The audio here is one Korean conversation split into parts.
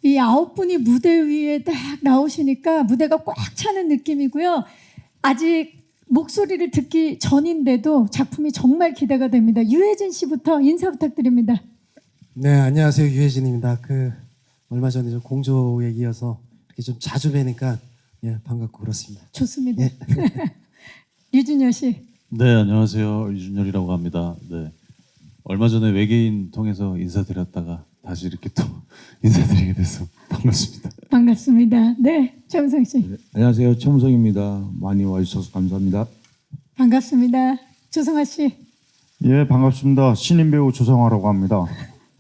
이 9분이 무대 위에 딱 나오시니까 무대가 꽉 차는 느낌이고요. 아직 목소리를 듣기 전인데도 작품이 정말 기대가 됩니다. 유해진 씨부터 인사 부탁드립니다. 네, 안녕하세요. 유해진입니다. 얼마 전에 좀 공조에 이어서 이렇게 좀 자주 뵈니까 반갑고 그렇습니다. 좋습니다. 유준열 씨. 네, 안녕하세요. 유준열이라고 합니다. 네, 얼마 전에 외계인 통해서 인사드렸다가 다시 이렇게 또 인사드리게 돼서 반갑습니다. 반갑습니다. 네, 최은성 씨. 네, 안녕하세요. 최무성입니다. 많이 와주셔서 감사합니다. 반갑습니다. 조성아 씨. 예, 반갑습니다. 신인 배우 조성화라고 합니다.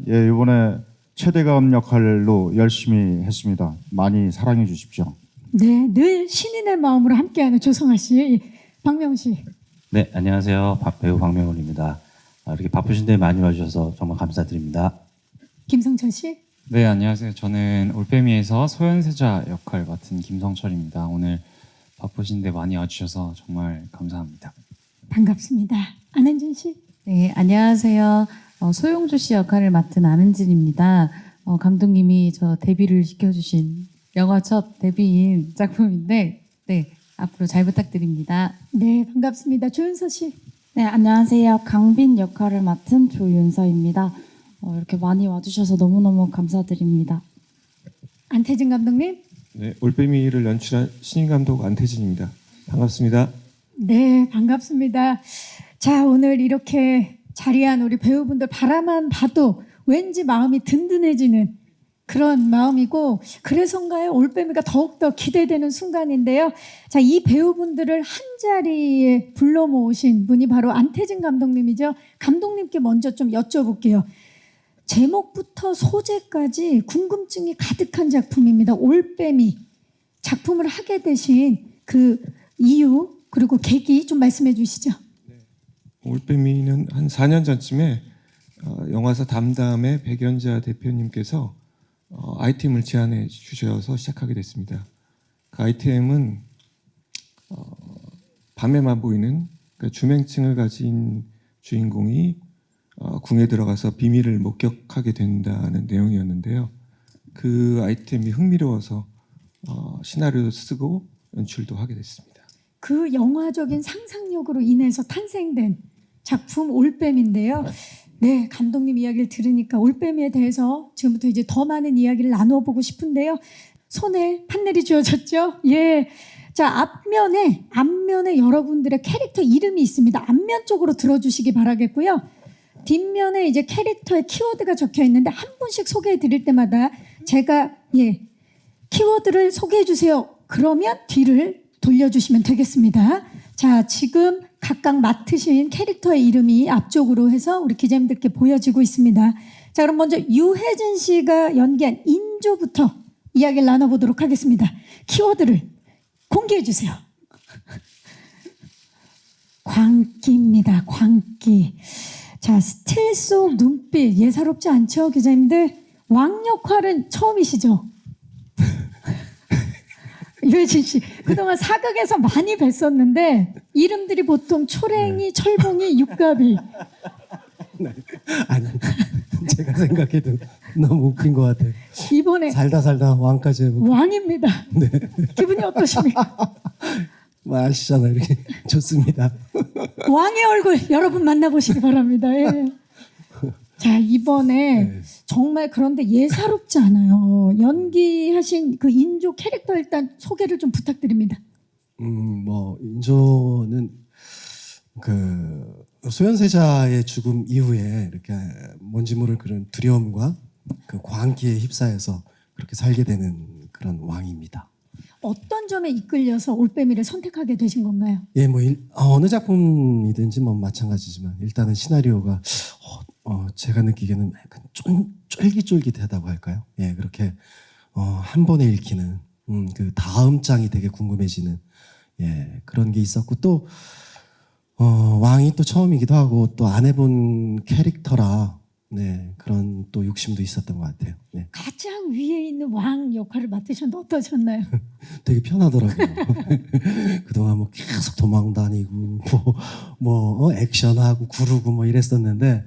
예, 이번에 최대감 역할로 열심히 했습니다. 많이 사랑해 주십시오. 네, 늘 신인의 마음으로 함께하는 조성아 씨. 박명훈 씨. 네, 안녕하세요. 배우 박명훈입니다. 이렇게 바쁘신데 많이 와주셔서 정말 감사드립니다. 김성철 씨. 네, 안녕하세요. 저는 올빼미에서 소현세자 역할 맡은 김성철입니다. 오늘 바쁘신데 많이 와주셔서 정말 감사합니다. 반갑습니다. 안은진 씨. 네, 안녕하세요. 소용주 씨 역할을 맡은 안은진입니다. 감독님이 저 데뷔를 시켜주신 영화 첫 데뷔인 작품인데, 네, 앞으로 잘 부탁드립니다. 네, 반갑습니다. 조윤서 씨. 네, 안녕하세요. 강빈 역할을 맡은 조윤서입니다. 이렇게 많이 와주셔서 너무너무 감사드립니다. 안태진 감독님. 네, 올빼미를 연출한 신인 감독 안태진입니다. 반갑습니다. 네, 반갑습니다. 자, 오늘 이렇게 자리한 우리 배우분들 바라만 봐도 왠지 마음이 든든해지는 그런 마음이고, 그래서인가요? 올빼미가 더욱더 기대되는 순간인데요. 자, 이 배우분들을 한 자리에 불러 모으신 분이 바로 안태진 감독님이죠. 감독님께 먼저 좀 여쭤볼게요. 제목부터 소재까지 궁금증이 가득한 작품입니다. 올빼미. 작품을 하게 되신 그 이유 그리고 계기 좀 말씀해 주시죠. 올빼미는 한 4년 전쯤에 영화사 담담의 백연자 대표님께서 아이템을 제안해 주셔서 시작하게 됐습니다. 그 아이템은 밤에만 보이는 그러니까 주맹층을 가진 주인공이 궁에 들어가서 비밀을 목격하게 된다는 내용이었는데요. 그 아이템이 흥미로워서 시나리오도 쓰고 연출도 하게 됐습니다. 그 영화적인 상상력으로 인해서 탄생된 작품 올빼미인데요. 네, 감독님 이야기를 들으니까 올빼미에 대해서 지금부터 이제 더 많은 이야기를 나눠보고 싶은데요. 손에 판넬이 주어졌죠? 예. 자, 앞면에 여러분들의 캐릭터 이름이 있습니다. 앞면 쪽으로 들어주시기 바라겠고요. 뒷면에 이제 캐릭터의 키워드가 적혀 있는데 한 분씩 소개해 드릴 때마다 제가 키워드를 소개해 주세요. 그러면 뒤를 돌려주시면 되겠습니다. 자, 지금 각각 맡으신 캐릭터의 이름이 앞쪽으로 해서 우리 기자님들께 보여지고 있습니다. 자, 그럼 먼저 유해진 씨가 연기한 인조부터 이야기를 나눠보도록 하겠습니다. 키워드를 공개해 주세요. 광기입니다. 광기. 자, 스틸 속 눈빛 예사롭지 않죠, 기자님들? 왕 역할은 처음이시죠? 유해진 씨, 그동안 사극에서 많이 뵀었는데 이름들이 보통 초랭이, 철봉이, 육갑이. 네. 아니, 제가 생각해도 너무 웃긴 것 같아요. 이번에 살다 왕까지 해보고. 왕입니다. 네. 기분이 어떠십니까? 뭐 아시잖아요. 이렇게 좋습니다. 왕의 얼굴 여러분 만나보시기 바랍니다. 예. 자, 이번에 정말 그런데 예사롭지 않아요. 연기하신 그 인조 캐릭터 일단 소개를 좀 부탁드립니다. 인조는 그 소현세자의 죽음 이후에 이렇게 뭔지 모를 그런 두려움과 그 광기에 휩싸여서 그렇게 살게 되는 그런 왕입니다. 어떤 점에 이끌려서 올빼미를 선택하게 되신 건가요? 예, 어느 작품이든지 마찬가지지만 일단은 시나리오가 제가 느끼기에는 약간 쫄깃쫄깃하다고 할까요? 예, 그렇게 한 번에 읽히는 그 다음 장이 되게 궁금해지는 그런 게 있었고 또 왕이 또 처음이기도 하고 또 안 해본 캐릭터라 그런 또 욕심도 있었던 것 같아요. 네. 가장 위에 있는 왕 역할을 맡으셨는데 어떠셨나요? 되게 편하더라고요. 그동안 계속 도망 다니고 액션하고 구르고 이랬었는데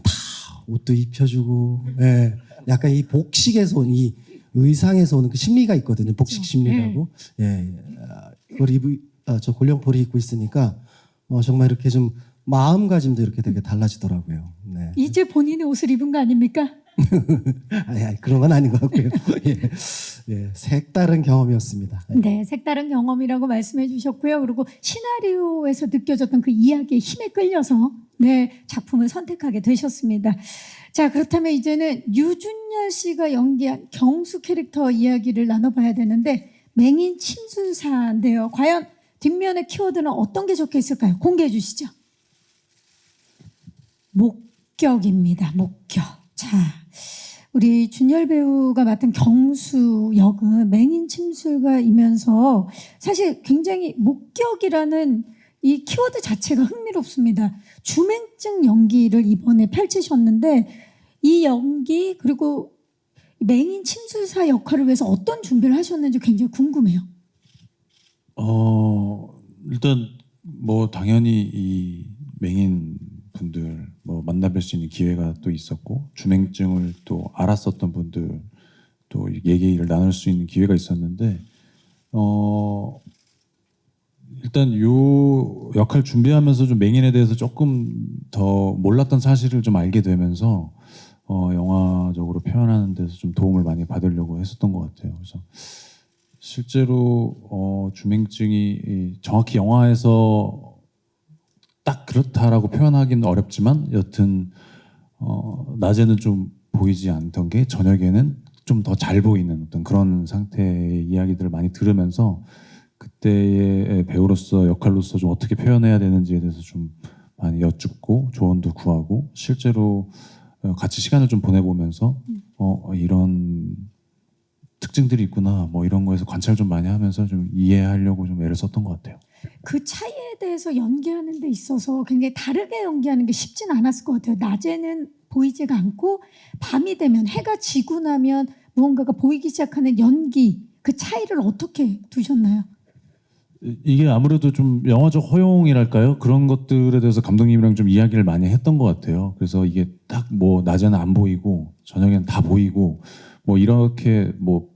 다 옷도 입혀주고, 예, 약간 이 복식에서 온 이 의상에서 오는 그 심리가 있거든요. 복식 심리라고. 예, 그걸 저 골룡포를 입고 있으니까 정말 이렇게 좀 마음가짐도 이렇게 되게 달라지더라고요. 네. 이제 본인의 옷을 입은 거 아닙니까? 아니, 그런 건 아닌 것 같고요. 예, 예, 색다른 경험이었습니다. 네, 색다른 경험이라고 말씀해 주셨고요. 그리고 시나리오에서 느껴졌던 그 이야기의 힘에 끌려서 네, 작품을 선택하게 되셨습니다. 자, 그렇다면 이제는 유준열 씨가 연기한 경수 캐릭터 이야기를 나눠봐야 되는데 맹인 침술사인데요. 과연 뒷면의 키워드는 어떤 게 적혀 있을까요? 공개해 주시죠. 목격입니다. 목격. 자, 우리 준열 배우가 맡은 경수 역은 맹인 침술가이면서 사실 굉장히 목격이라는 이 키워드 자체가 흥미롭습니다. 주맹증 연기를 이번에 펼치셨는데 이 연기 그리고 맹인 침술사 역할을 위해서 어떤 준비를 하셨는지 굉장히 궁금해요. 일단 뭐 당연히 이 맹인 분들 뭐 만나뵐 수 있는 기회가 또 있었고 주맹증을 또 알았었던 분들 또 얘기를 나눌 수 있는 기회가 있었는데 일단 요 역할 준비하면서 좀 맹인에 대해서 조금 더 몰랐던 사실을 좀 알게 되면서 영화적으로 표현하는 데서 좀 도움을 많이 받으려고 했었던 것 같아요. 그래서 실제로 주맹증이 정확히 영화에서 딱 그렇다라고 표현하기는 어렵지만 여튼 낮에는 좀 보이지 않던 게 저녁에는 좀 더 잘 보이는 어떤 그런 상태의 이야기들을 많이 들으면서 그때의 배우로서 역할로서 좀 어떻게 표현해야 되는지에 대해서 좀 많이 여쭙고 조언도 구하고 실제로 같이 시간을 좀 보내보면서 이런 특징들이 있구나 뭐 이런 거에서 관찰 좀 많이 하면서 좀 이해하려고 좀 애를 썼던 것 같아요. 그 차이에 대해서 연기하는 데 있어서 굉장히 다르게 연기하는 게 쉽진 않았을 것 같아요. 낮에는 보이지가 않고 밤이 되면 해가 지고 나면 무언가가 보이기 시작하는 연기 그 차이를 어떻게 두셨나요? 이게 아무래도 좀 영화적 허용이랄까요? 그런 것들에 대해서 감독님이랑 좀 이야기를 많이 했던 것 같아요. 그래서 이게 딱 뭐 낮에는 안 보이고 저녁에는 다 보이고 뭐 이렇게 뭐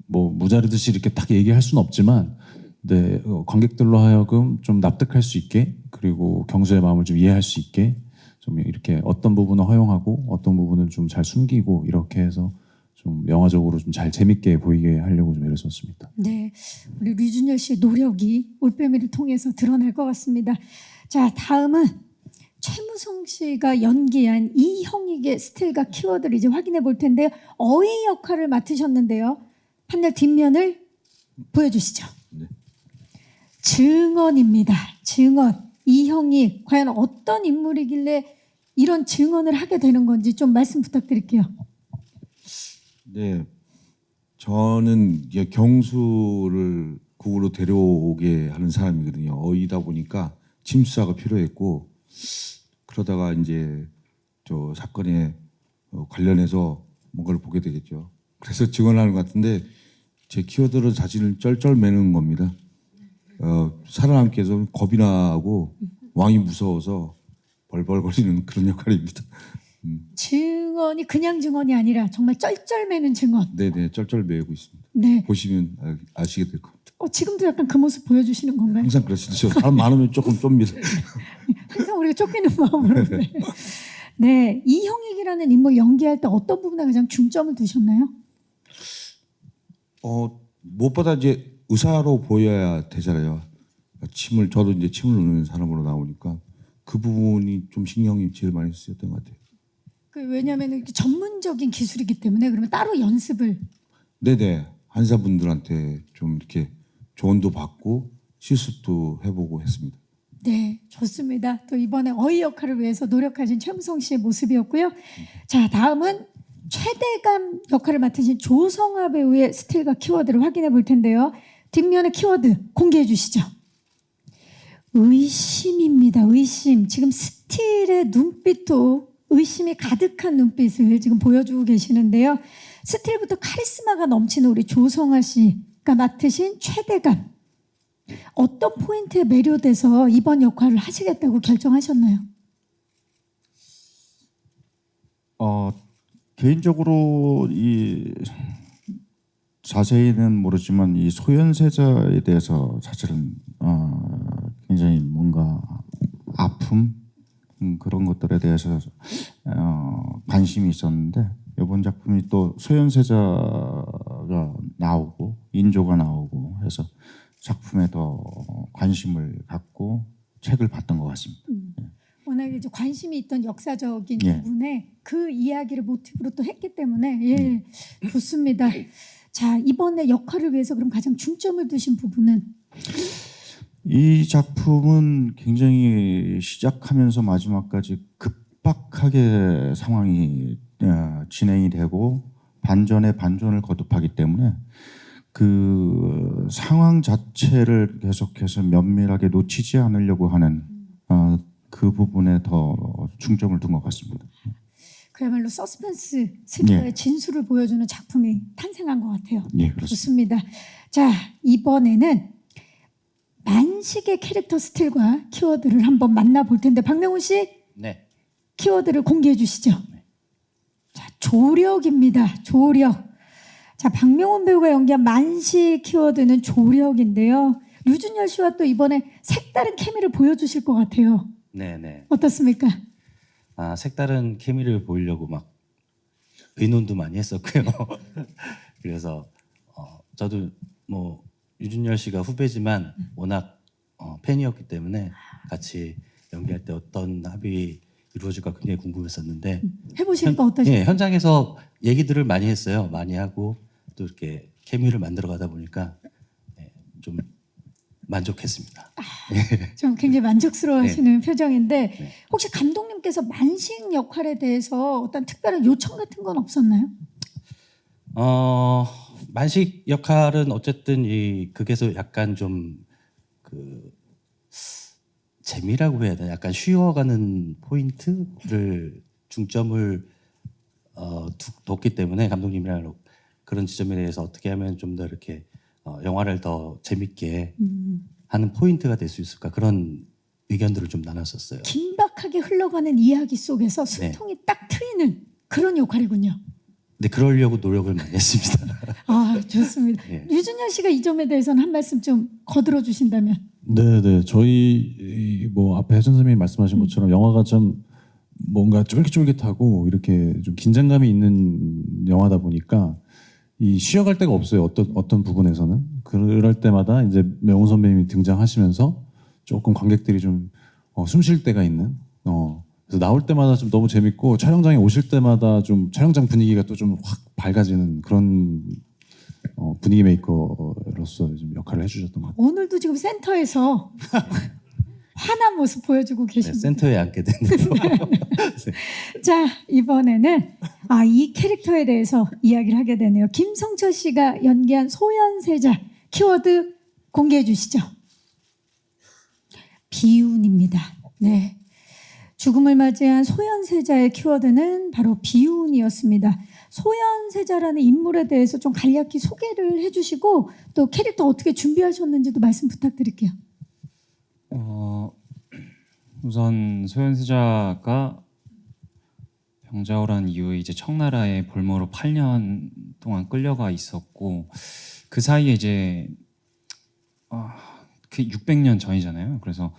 무자르듯이 이렇게 딱 얘기할 수는 없지만 네, 관객들로 하여금 좀 납득할 수 있게 그리고 경수의 마음을 좀 이해할 수 있게 좀 이렇게 어떤 부분은 허용하고 어떤 부분은 좀 잘 숨기고 이렇게 해서 좀 영화적으로 좀 잘 재밌게 보이게 하려고 좀 애를 썼습니다. 네, 우리 류준열 씨의 노력이 올빼미를 통해서 드러날 것 같습니다. 자, 다음은 최무성 씨가 연기한 이형익의 스틸과 키워드를 이제 확인해 볼 텐데요. 어의 역할을 맡으셨는데요. 판넬 뒷면을 보여주시죠. 증언입니다. 증언. 이형익 과연 어떤 인물이길래 이런 증언을 하게 되는 건지 좀 말씀 부탁드릴게요. 네, 저는 이제 경수를 국으로 데려오게 하는 사람이거든요. 어이다 보니까 침수사가 필요했고 그러다가 이제 저 사건에 관련해서 뭔가를 보게 되겠죠. 그래서 증언하는 것 같은데 제 키워드로 자신을 쩔쩔매는 겁니다. 살아남기 위해서 겁이 나고 왕이 무서워서 벌벌거리는 그런 역할입니다. 증언이 그냥 증언이 아니라 정말 쩔쩔매는 증언. 네네, 쩔쩔매고 있습니다. 네. 보시면 아시게 될 겁니다. 지금도 약간 그 모습 보여주시는 건가요? 항상 그렇습니다. 사람 많으면 조금 쫌니다. 항상 우리가 쫓기는 마음으로. 네. 네, 이형익이라는 인물 연기할 때 어떤 부분에 가장 중점을 두셨나요? 무엇보다 이제 의사로 보여야 되잖아요. 저도 이제 침을 놓는 사람으로 나오니까 그 부분이 좀 신경이 제일 많이 쓰였던 것 같아요. 왜냐하면 전문적인 기술이기 때문에 그러면 따로 연습을. 네네, 한사분들한테 좀 이렇게 조언도 받고 실습도 해보고 했습니다. 네, 좋습니다. 또 이번에 어이 역할을 위해서 노력하신 최무성 씨의 모습이었고요. 자, 다음은 최대감 역할을 맡으신 조성아 배우의 스틸과 키워드를 확인해 볼 텐데요. 뒷면의 키워드 공개해 주시죠. 의심입니다. 의심. 지금 스틸의 눈빛도 의심이 가득한 눈빛을 지금 보여주고 계시는데요. 스틸부터 카리스마가 넘치는 우리 조성아 씨가 맡으신 최대감. 어떤 포인트에 매료돼서 이번 역할을 하시겠다고 결정하셨나요? 개인적으로 이 자세히는 모르지만 이 소현세자에 대해서 사실은 굉장히 뭔가 아픔 그런 것들에 대해서 관심이 있었는데 이번 작품이 또 소현세자가 나오고 인조가 나오고 해서 작품에 더 관심을 갖고 책을 봤던 것 같습니다. 워낙 이제 관심이 있던 역사적인 예. 부분에 그 이야기를 모티브로 또 했기 때문에 예, 좋습니다. 자, 이번에 역할을 위해서 그럼 가장 중점을 두신 부분은 이 작품은 굉장히 시작하면서 마지막까지 급박하게 상황이 진행이 되고 반전에 반전을 거듭하기 때문에 그 상황 자체를 계속해서 면밀하게 놓치지 않으려고 하는 그 부분에 더 중점을 둔 것 같습니다. 그야말로 서스펜스 스릴러의 예. 진수를 보여주는 작품이 탄생한 것 같아요. 예, 그렇습니다. 좋습니다. 자, 이번에는 만식의 캐릭터 스틸과 키워드를 한번 만나볼 텐데 박명훈 씨 네. 키워드를 공개해 주시죠. 자, 조력입니다. 조력. 자, 박명훈 배우가 연기한 만식 키워드는 조력인데요. 류준열 씨와 또 이번에 색다른 케미를 보여주실 것 같아요. 네네. 어떻습니까? 색다른 케미를 보이려고 막 의논도 많이 했었고요. 그래서 저도 뭐 유준열 씨가 후배지만 워낙 팬이었기 때문에 같이 연기할 때 어떤 합이 이루어질까 굉장히 궁금했었는데 해보시니까 어떠신가요? 예, 현장에서 얘기들을 많이 했어요. 많이 하고 또 이렇게 케미를 만들어 가다 보니까 좀 만족했습니다. 좀 굉장히 만족스러워하시는 표정인데 네. 혹시 감독님께서 만식 역할에 대해서 어떤 특별한 요청 같은 건 없었나요? 만식 역할은 어쨌든 이 극에서 약간 좀 그 재미라고 해야 되나 약간 쉬어가는 포인트를 중점을 뒀기 때문에 감독님이랑 그런 지점에 대해서 어떻게 하면 좀 더 이렇게 영화를 더 재밌게 하는 포인트가 될 수 있을까 그런 의견들을 좀 나눴었어요. 긴박하게 흘러가는 이야기 속에서 숨통이 딱 트이는 그런 역할이군요. 근데 그러려고 노력을 많이 했습니다. 아, 좋습니다. 예. 유준열 씨가 이 점에 대해서는 한 말씀 좀 거들어 주신다면. 네네 저희 뭐 앞에 혜선 선생님이 말씀하신 것처럼 영화가 좀 뭔가 쫄깃쫄깃하고 이렇게 좀 긴장감이 있는 영화다 보니까 이 쉬어갈 데가 없어요. 어떤 부분에서는 그럴 때마다 이제 명훈 선배님이 등장하시면서 조금 관객들이 좀 숨 쉴 때가 있는 그래서 나올 때마다 좀 너무 재밌고 촬영장에 오실 때마다 좀 촬영장 분위기가 또 좀 확 밝아지는 그런 분위기 메이커로서 좀 역할을 해주셨던 것 같아요. 오늘도 지금 센터에서 환한 모습 보여주고 네, 계십니다. 센터에 앉게 되네요. 자, 이번에는 이 캐릭터에 대해서 이야기를 하게 되네요. 김성철 씨가 연기한 소현세자 키워드 공개해 주시죠. 비운입니다. 네. 죽음을 맞이한 소현세자의 키워드는 바로 비운이었습니다. 소현세자라는 인물에 대해서 좀 간략히 소개를 해주시고 또 캐릭터 어떻게 준비하셨는지도 말씀 부탁드릴게요. 우선 소현세자가 병자호란 이후에 이제 청나라의 볼모로 8년 동안 끌려가 있었고 그 사이에 이제 그 600년 전이잖아요. 그래서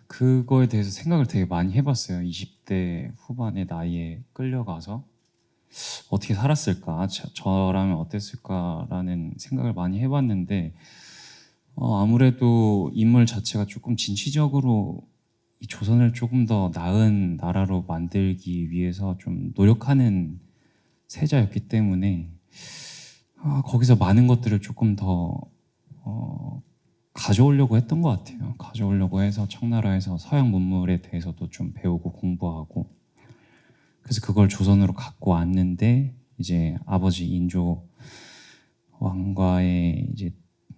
그거에 대해서 생각을 되게 많이 해봤어요. 20대 후반의 나이에 끌려가서 어떻게 살았을까, 저라면 어땠을까라는 생각을 많이 해봤는데 아무래도 인물 자체가 조금 진취적으로 이 조선을 조금 더 나은 나라로 만들기 위해서 좀 노력하는 세자였기 때문에 거기서 많은 것들을 조금 더 가져오려고 했던 것 같아요. 가져오려고 해서 청나라에서 서양 문물에 대해서도 좀 배우고 공부하고 그래서 그걸 조선으로 갖고 왔는데 이제 아버지 인조 왕과의 이제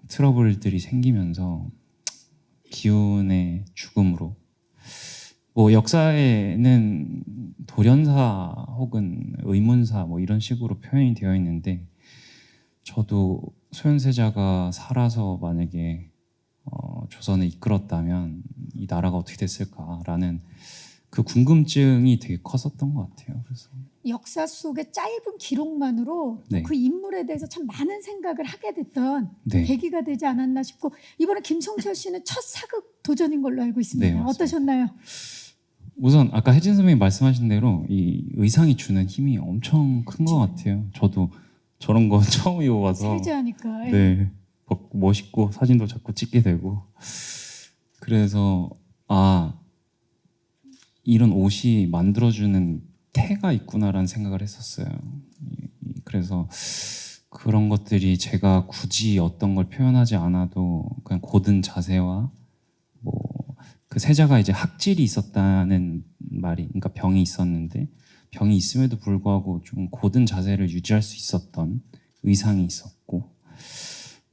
트러블들이 생기면서 비운의 죽음으로 뭐 역사에는 돌연사 혹은 의문사 뭐 이런 식으로 표현이 되어 있는데 저도 소현세자가 살아서 만약에 조선을 이끌었다면 이 나라가 어떻게 됐을까라는 그 궁금증이 되게 컸었던 것 같아요. 그래서 역사 속의 짧은 기록만으로 네. 그 인물에 대해서 참 많은 생각을 하게 됐던 네. 계기가 되지 않았나 싶고 이번에 김성철 씨는 첫 사극 도전인 걸로 알고 있습니다. 네, 맞습니다. 어떠셨나요? 우선 아까 혜진 선배님 말씀하신 대로 이 의상이 주는 힘이 엄청 큰 것 같아요. 저도 저런 거 처음 입어봐서 세자니까. 네, 멋있고 사진도 자꾸 찍게 되고 그래서 이런 옷이 만들어주는 태가 있구나라는 생각을 했었어요. 그래서 그런 것들이 제가 굳이 어떤 걸 표현하지 않아도 그냥 고든 자세와 뭐 그 세자가 이제 학질이 있었다는 말이, 그러니까 병이 있었는데 병이 있음에도 불구하고 좀 고든 자세를 유지할 수 있었던 의상이 있었고,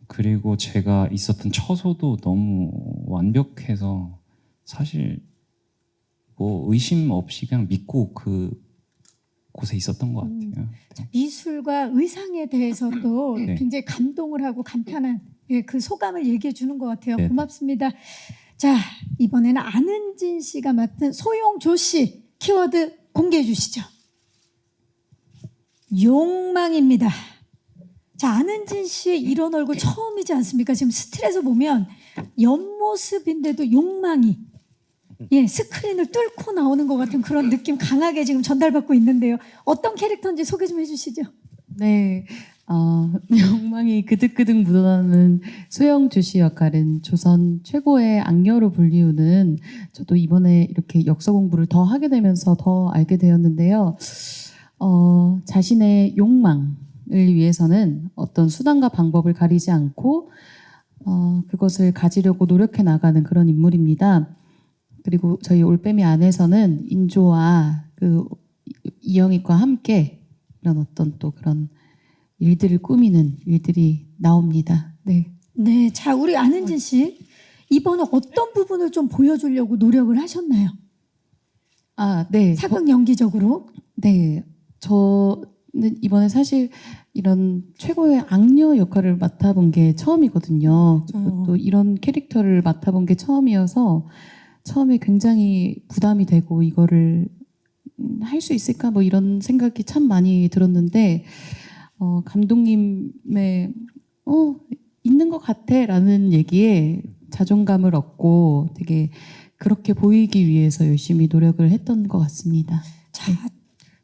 그리고 제가 있었던 처소도 너무 완벽해서 사실 뭐 의심 없이 그냥 믿고 그 곳에 있었던 것 같아요. 미술과 의상에 대해서도 네. 굉장히 감동을 하고 감탄한 그 소감을 얘기해 주는 것 같아요. 네. 고맙습니다. 자, 이번에는 안은진 씨가 맡은 소용조 씨 키워드 공개해 주시죠. 욕망입니다. 자, 안은진 씨의 이런 얼굴 처음이지 않습니까? 지금 스틸에서 보면 옆모습인데도 욕망이 스크린을 뚫고 나오는 것 같은 그런 느낌 강하게 지금 전달받고 있는데요. 어떤 캐릭터인지 소개 좀 해주시죠. 네, 욕망이 그득그득 묻어나는 소영주 씨 역할은 조선 최고의 악녀로 불리우는, 저도 이번에 이렇게 역사 공부를 더 하게 되면서 더 알게 되었는데요. 자신의 욕망을 위해서는 어떤 수단과 방법을 가리지 않고 그것을 가지려고 노력해 나가는 그런 인물입니다. 그리고 저희 올빼미 안에서는 인조와 그 이영익과 함께 이런 어떤 또 그런 일들을 꾸미는 일들이 나옵니다. 네. 네, 자 우리 안은진 씨 이번에 어떤 부분을 좀 보여주려고 노력을 하셨나요? 네. 사극 연기적으로? 네. 저는 이번에 사실 이런 최고의 악녀 역할을 맡아본 게 처음이거든요. 그리고 또 이런 캐릭터를 맡아본 게 처음이어서 처음에 굉장히 부담이 되고 이거를 할 수 있을까 뭐 이런 생각이 참 많이 들었는데 감독님의 있는 것 같아라는 얘기에 자존감을 얻고 되게 그렇게 보이기 위해서 열심히 노력을 했던 것 같습니다. 자,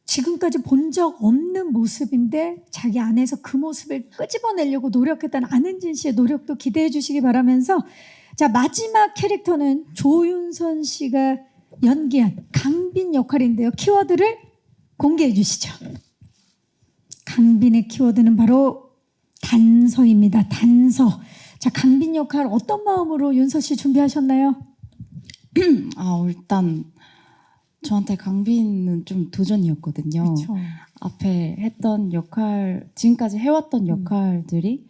지금까지 본 적 없는 모습인데 자기 안에서 그 모습을 끄집어내려고 노력했던 안은진 씨의 노력도 기대해 주시기 바라면서, 자 마지막 캐릭터는 조윤선 씨가 연기한 강빈 역할인데요. 키워드를 공개해 주시죠. 강빈의 키워드는 바로 단서입니다. 단서. 자, 강빈 역할 어떤 마음으로 윤서 씨 준비하셨나요? 일단 저한테 강빈은 좀 도전이었거든요. 그렇죠. 앞에 했던 역할, 지금까지 해왔던 역할들이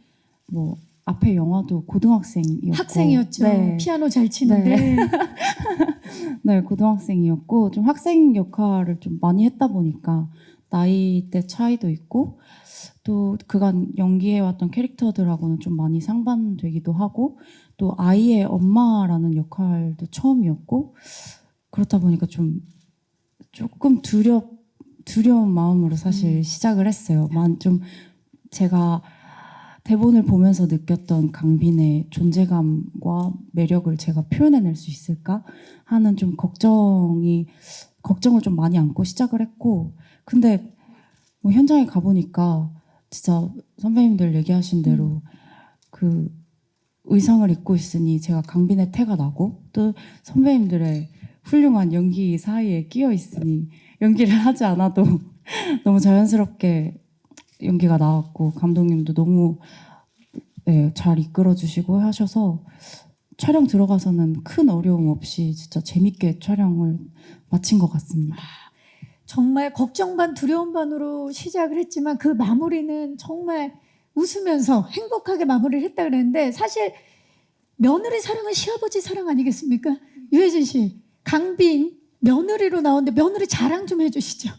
뭐 앞에 영화도 고등학생이었고 학생이었죠. 네. 피아노 잘 치는데. 네, 고등학생이었고 좀 학생 역할을 좀 많이 했다 보니까 나이대 차이도 있고 또 그간 연기해왔던 캐릭터들하고는 좀 많이 상반되기도 하고 또 아이의 엄마라는 역할도 처음이었고 그렇다 보니까 조금 두려운 마음으로 사실 시작을 했어요. 좀 제가 대본을 보면서 느꼈던 강빈의 존재감과 매력을 제가 표현해낼 수 있을까 하는 좀 걱정을 좀 많이 안고 시작을 했고, 근데 뭐 현장에 가보니까 진짜 선배님들 얘기하신 대로 그 의상을 입고 있으니 제가 강빈의 태가 나고 또 선배님들의 훌륭한 연기 사이에 끼어 있으니 연기를 하지 않아도 너무 자연스럽게 연기가 나왔고 감독님도 너무 잘 이끌어 주시고 하셔서 촬영 들어가서는 큰 어려움 없이 진짜 재밌게 촬영을 마친 것 같습니다. 정말 걱정 반 두려움 반으로 시작을 했지만 그 마무리는 정말 웃으면서 행복하게 마무리를 했다 그랬는데, 사실 며느리 사랑은 시아버지 사랑 아니겠습니까? 유혜진 씨, 강빈 며느리로 나오는데 며느리 자랑 좀 해주시죠.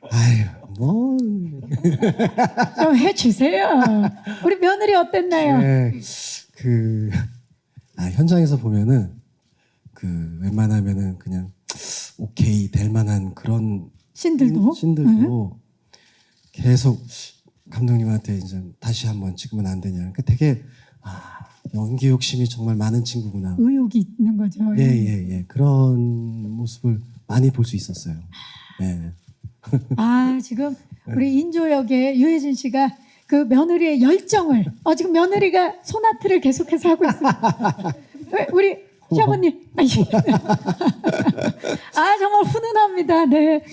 아유, 뭐 좀 해주세요. 우리 며느리 어땠나요? 네, 현장에서 보면은 웬만하면은 그냥 오케이 될 만한 그런 신들도. 신들도 계속 감독님한테 이제 다시 한번 찍으면 안 되냐. 그러니까 되게 연기 욕심이 정말 많은 친구구나. 의욕이 있는 거죠. 예. 그런 모습을 많이 볼 수 있었어요. 예. 지금 우리 인조 역의 유해진 씨가 그 며느리의 열정을 지금 며느리가 소나트를 계속해서 하고 있어요. 우리 시아버님. 정말 훈훈합니다. 네.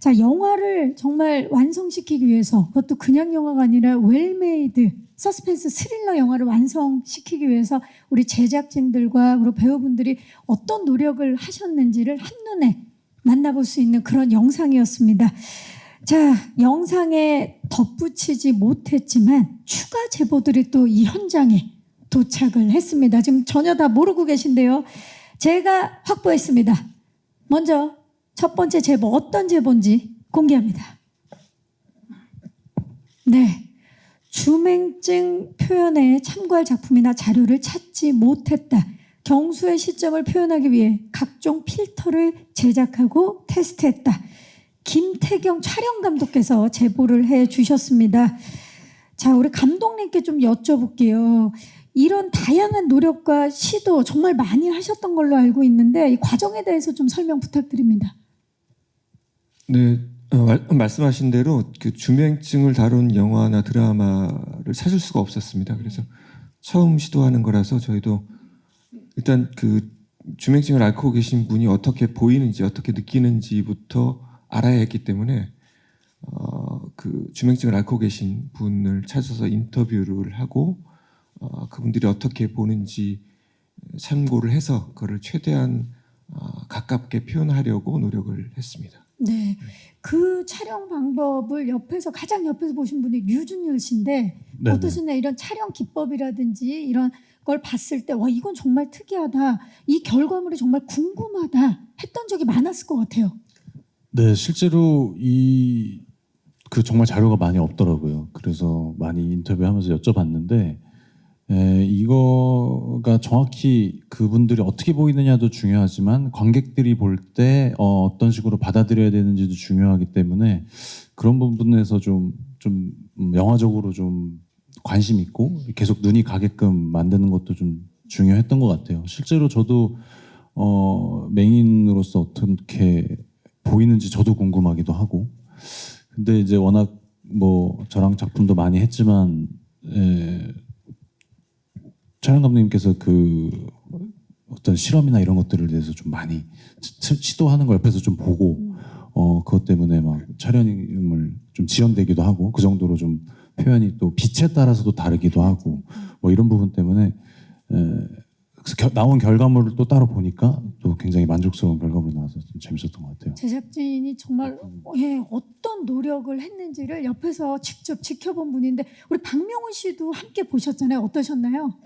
자, 영화를 정말 완성시키기 위해서 그것도 그냥 영화가 아니라 웰메이드 서스펜스 스릴러 영화를 완성시키기 위해서 우리 제작진들과 그리고 배우분들이 어떤 노력을 하셨는지를 한눈에 만나볼 수 있는 그런 영상이었습니다. 자, 영상에 덧붙이지 못했지만 추가 제보들이 또 이 현장에 도착을 했습니다. 지금 전혀 다 모르고 계신데요. 제가 확보했습니다. 먼저 첫 번째 제보 어떤 제보인지 공개합니다. 네, 주맹증 표현에 참고할 작품이나 자료를 찾지 못했다. 경수의 시점을 표현하기 위해 각종 필터를 제작하고 테스트했다. 김태경 촬영 감독께서 제보를 해 주셨습니다. 자, 우리 감독님께 좀 여쭤볼게요. 이런 다양한 노력과 시도 정말 많이 하셨던 걸로 알고 있는데 이 과정에 대해서 좀 설명 부탁드립니다. 네, 말씀하신 대로 그 주맹증을 다룬 영화나 드라마를 찾을 수가 없었습니다. 그래서 처음 시도하는 거라서 저희도 일단 그 주맹증을 앓고 계신 분이 어떻게 보이는지 어떻게 느끼는지부터 알아야 했기 때문에 그 주맹증을 앓고 계신 분을 찾아서 인터뷰를 하고 그분들이 어떻게 보는지 참고를 해서 그거를 최대한 가깝게 표현하려고 노력을 했습니다. 네, 그 촬영 방법을 가장 옆에서 보신 분이 류준열 씨인데 네네. 어떠셨나요? 이런 촬영 기법이라든지 이런 걸 봤을 때 이건 정말 특이하다. 이 결과물이 정말 궁금하다 했던 적이 많았을 것 같아요. 네, 실제로 그 정말 자료가 많이 없더라고요. 그래서 많이 인터뷰하면서 여쭤봤는데 이거가 정확히 그분들이 어떻게 보이느냐도 중요하지만 관객들이 볼 때 어떤 식으로 받아들여야 되는지도 중요하기 때문에 그런 부분에서 좀 영화적으로 좀 관심 있고 계속 눈이 가게끔 만드는 것도 좀 중요했던 것 같아요. 실제로 저도 맹인으로서 어떻게 보이는지 저도 궁금하기도 하고 근데 이제 워낙 뭐 저랑 작품도 많이 했지만 촬영 감독님께서 그 어떤 실험이나 이런 것들을 대해서 좀 많이 시도하는 걸 옆에서 좀 보고 그것 때문에 막 촬영을 좀 지연되기도 하고 그 정도로 좀 표현이 또 빛에 따라서도 다르기도 하고 뭐 이런 부분 때문에 나온 결과물을 또 따로 보니까 또 굉장히 만족스러운 결과물이 나와서 좀 재밌었던 것 같아요. 제작진이 정말 어떤 노력을 했는지를 옆에서 직접 지켜본 분인데 우리 박명훈 씨도 함께 보셨잖아요. 어떠셨나요?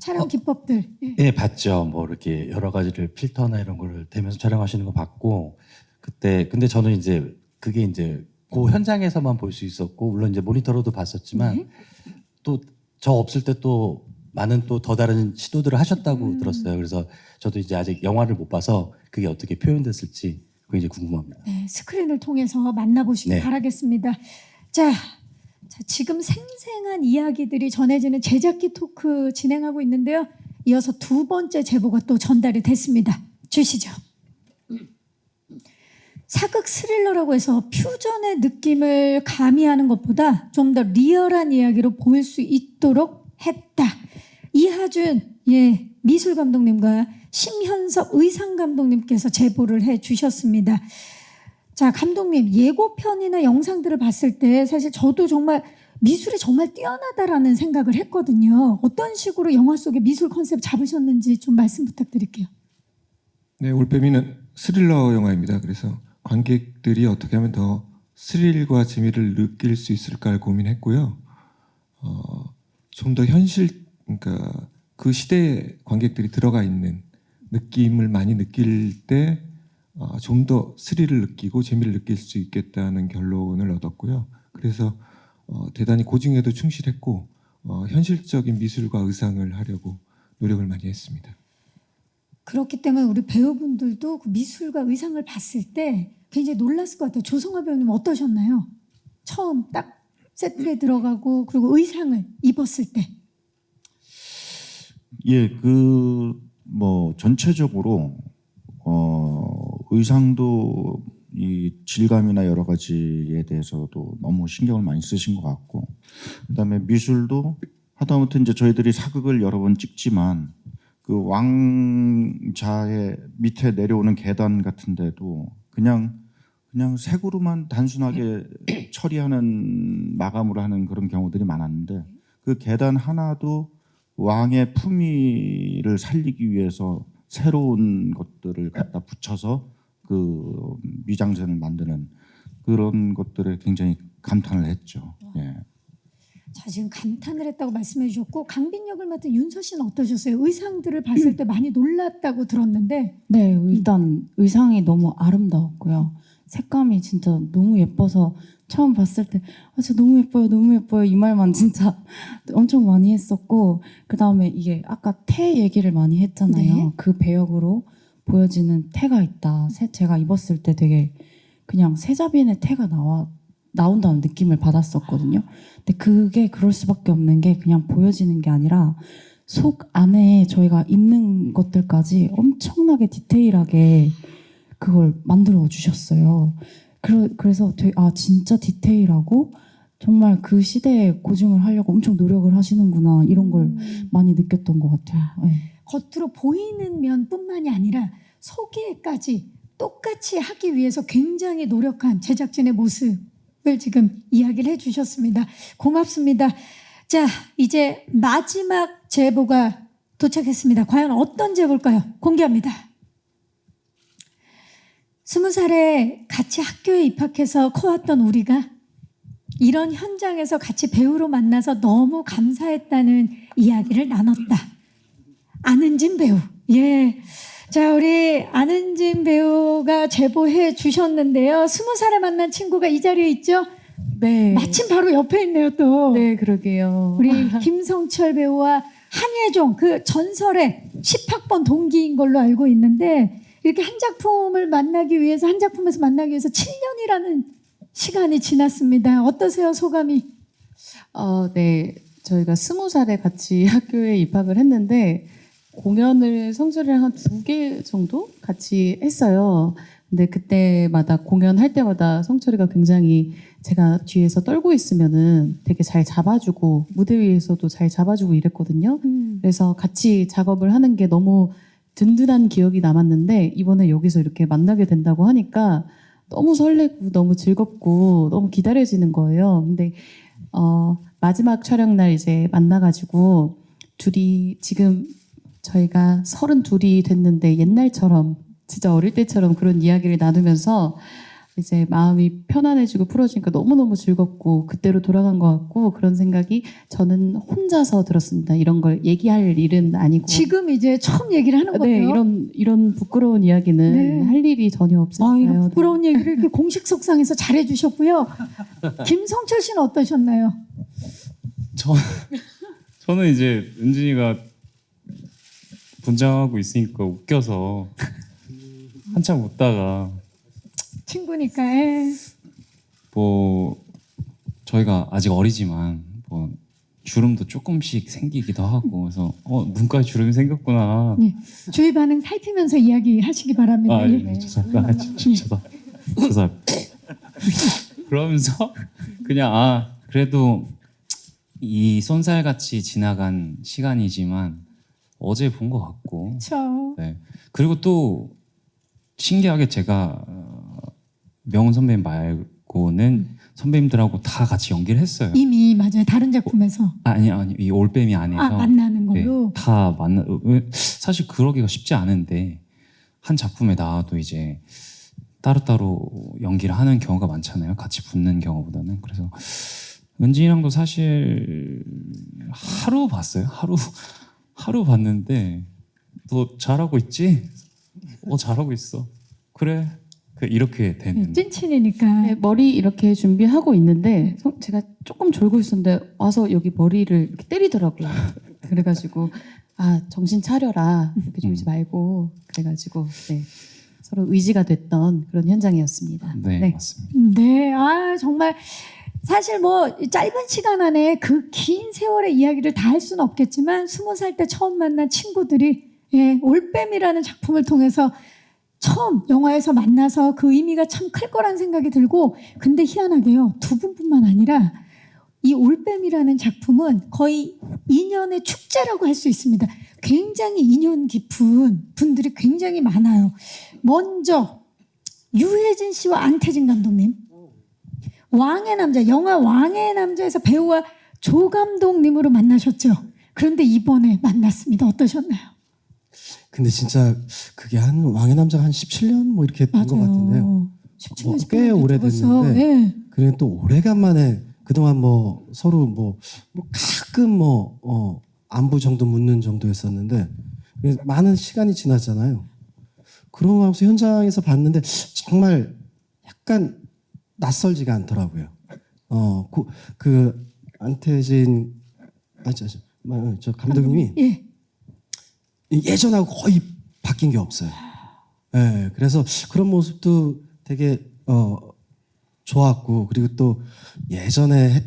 촬영 기법들. 네, 봤죠. 뭐 이렇게 여러 가지를 필터나 이런 거를 대면서 촬영하시는 거 봤고 그때 근데 저는 이제 그게 이제 그 현장에서만 볼 수 있었고 물론 이제 모니터로도 봤었지만 또 저 없을 때 또 많은 또 더 다른 시도들을 하셨다고 들었어요. 그래서 저도 이제 아직 영화를 못 봐서 그게 어떻게 표현됐을지 굉장히 궁금합니다. 네, 스크린을 통해서 만나보시기 네. 바라겠습니다. 자, 지금 생생한 이야기들이 전해지는 제작기 토크 진행하고 있는데요. 이어서 두 번째 제보가 또 전달이 됐습니다. 주시죠. 사극 스릴러라고 해서 퓨전의 느낌을 가미하는 것보다 좀 더 리얼한 이야기로 보일 수 있도록 했다. 이하준 미술 감독님과 심현섭 의상 감독님께서 제보를 해 주셨습니다. 자, 감독님 예고편이나 영상들을 봤을 때 사실 저도 정말 미술이 정말 뛰어나다라는 생각을 했거든요. 어떤 식으로 영화 속의 미술 컨셉 잡으셨는지 좀 말씀 부탁드릴게요. 네, 올빼미는 스릴러 영화입니다. 그래서 관객들이 어떻게 하면 더 스릴과 재미를 느낄 수 있을까를 고민했고요. 좀 더 그러니까 그 시대에 관객들이 들어가 있는 느낌을 많이 느낄 때 좀 더 스릴을 느끼고 재미를 느낄 수 있겠다는 결론을 얻었고요. 그래서 대단히 고증에도 충실했고 현실적인 미술과 의상을 하려고 노력을 많이 했습니다. 그렇기 때문에 우리 배우분들도 그 미술과 의상을 봤을 때 굉장히 놀랐을 것 같아요. 조성아 배우님 어떠셨나요? 처음 딱 세트에 들어가고 그리고 의상을 입었을 때. 예, 뭐 전체적으로 의상도 이 질감이나 여러 가지에 대해서도 너무 신경을 많이 쓰신 것 같고, 그다음에 미술도 하다못해 이제 저희들이 사극을 여러 번 찍지만 그 왕자의 밑에 내려오는 계단 같은데도 그냥 색으로만 단순하게 처리하는 마감으로 하는 그런 경우들이 많았는데, 그 계단 하나도 왕의 품위를 살리기 위해서 새로운 것들을 갖다 붙여서 그 미장센을 만드는 그런 것들에 굉장히 감탄을 했죠. 예. 자, 지금 감탄을 했다고 말씀해 주셨고 강빈 역을 맡은 윤서 씨는 어떠셨어요? 의상들을 봤을 때 많이 놀랐다고 들었는데. 네, 일단 의상이 너무 아름다웠고요. 색감이 진짜 너무 예뻐서 처음 봤을 때 진짜 너무 예뻐요, 너무 예뻐요 이 말만 진짜 엄청 많이 했었고, 그 다음에 이게 아까 태 얘기를 많이 했잖아요. 네. 그 배역으로 보여지는 태가 있다. 제가 입었을 때 되게 그냥 세자빈의 태가 나온다는 느낌을 받았었거든요. 근데 그게 그럴 수밖에 없는 게 그냥 보여지는 게 아니라 속 안에 저희가 입는 것들까지 엄청나게 디테일하게 그걸 만들어 주셨어요. 그래서 되게 진짜 디테일하고 정말 그 시대에 고증을 하려고 엄청 노력을 하시는구나 이런 걸 많이 느꼈던 것 같아요. 네. 겉으로 보이는 면뿐만이 아니라 속에까지 똑같이 하기 위해서 굉장히 노력한 제작진의 모습을 지금 이야기를 해주셨습니다. 고맙습니다. 자, 이제 마지막 제보가 도착했습니다. 과연 어떤 제보일까요? 공개합니다. 20살에 같이 학교에 입학해서 커왔던 우리가 이런 현장에서 같이 배우로 만나서 너무 감사했다는 이야기를 나눴다. 안은진 배우. 예. 자, 우리 안은진 배우가 제보해 주셨는데요. 20살에 만난 친구가 이 자리에 있죠? 네. 마침 바로 옆에 있네요, 또. 네, 그러게요. 우리 김성철 배우와 한예종, 그 전설의 10학번 동기인 걸로 알고 있는데, 이렇게 한 작품을 만나기 위해서, 한 작품에서 만나기 위해서 7년이라는 시간이 지났습니다. 어떠세요, 소감이? 네. 저희가 20살에 같이 학교에 입학을 했는데 공연을 성철이랑 한 2개 정도 같이 했어요. 근데 그때마다 공연할 때마다 성철이가 굉장히 제가 뒤에서 떨고 있으면은 되게 잘 잡아주고 무대 위에서도 잘 잡아주고 이랬거든요. 그래서 같이 작업을 하는 게 너무 든든한 기억이 남았는데 이번에 여기서 이렇게 만나게 된다고 하니까 너무 설레고 너무 즐겁고 너무 기다려지는 거예요. 근데 마지막 촬영 날 이제 만나가지고 둘이 지금 저희가 32이 됐는데 옛날처럼 진짜 어릴 때처럼 그런 이야기를 나누면서 이제 마음이 편안해지고 풀어지니까 너무너무 즐겁고 그때로 돌아간 것 같고 그런 생각이 저는 혼자서 들었습니다. 이런 걸 얘기할 일은 아니고 지금 이제 처음 얘기를 하는 네, 거예요. 이런 부끄러운 이야기는 네. 할 일이 전혀 없었어요. 이런 부끄러운 얘기를 이렇게 공식 속상해서 잘해 주셨고요. 김성철 씨는 어떠셨나요? 저는 이제 은진이가 분장하고 있으니까 웃겨서 한참 웃다가 친구니까. 예. 뭐 저희가 아직 어리지만 뭐 주름도 조금씩 생기기도 하고 그래서 눈가에 주름이 생겼구나. 예. 주위 반응 살피면서 이야기하시기 바랍니다. 예. 죄송합니다. 죄송합니다. 그러면서 그냥 그래도 이 쏜살같이 지나간 시간이지만 어제 본 것 같고. 그렇죠. 네. 그리고 또 신기하게 제가 명훈 선배님 말고는 선배님들하고 다 같이 연기를 했어요. 이미 맞아요. 다른 작품에서 아니 이 올빼미 안에서 만나는 걸로. 네, 다 만나. 사실 그러기가 쉽지 않은데 한 작품에 나와도 이제 따로따로 연기를 하는 경우가 많잖아요. 같이 붙는 경우보다는. 그래서 은진이랑도 사실 하루 봤어요. 하루 봤는데 너 잘하고 있지? 잘하고 있어. 그래. 이렇게 되는. 찐친이니까. 네, 머리 이렇게 준비하고 있는데 제가 조금 졸고 있었는데 와서 여기 머리를 이렇게 때리더라고요. 그래가지고 정신 차려라 이렇게 졸지 말고 그래가지고 네, 서로 의지가 됐던 그런 현장이었습니다. 네, 맞습니다. 네, 정말 사실 뭐 짧은 시간 안에 그 긴 세월의 이야기를 다 할 수는 없겠지만 20살 때 처음 만난 친구들이 올빼미라는 작품을 통해서 처음 영화에서 만나서 그 의미가 참 클 거란 생각이 들고, 근데 희한하게요, 두 분뿐만 아니라 이 올빼미라는 작품은 거의 인연의 축제라고 할 수 있습니다. 굉장히 인연 깊은 분들이 굉장히 많아요. 먼저 유해진 씨와 안태진 감독님, 왕의 남자, 영화 왕의 남자에서 배우와 조 감독님으로 만나셨죠. 그런데 이번에 만났습니다. 어떠셨나요? 근데 진짜 그게 한 왕의 남자가 한 17년 뭐 이렇게 된 것 같은데요. 17년 꽤 오래됐는데 네. 그래 또 오래간만에 그동안 뭐 서로 뭐 가끔 안부 정도 묻는 정도였었는데 많은 시간이 지났잖아요. 그러고 나서 현장에서 봤는데 정말 약간 낯설지가 않더라고요. 그 안태진 저 감독님이 예. 예전하고 거의 바뀐 게 없어요. 네, 그래서 그런 모습도 되게 좋았고, 그리고 또 예전에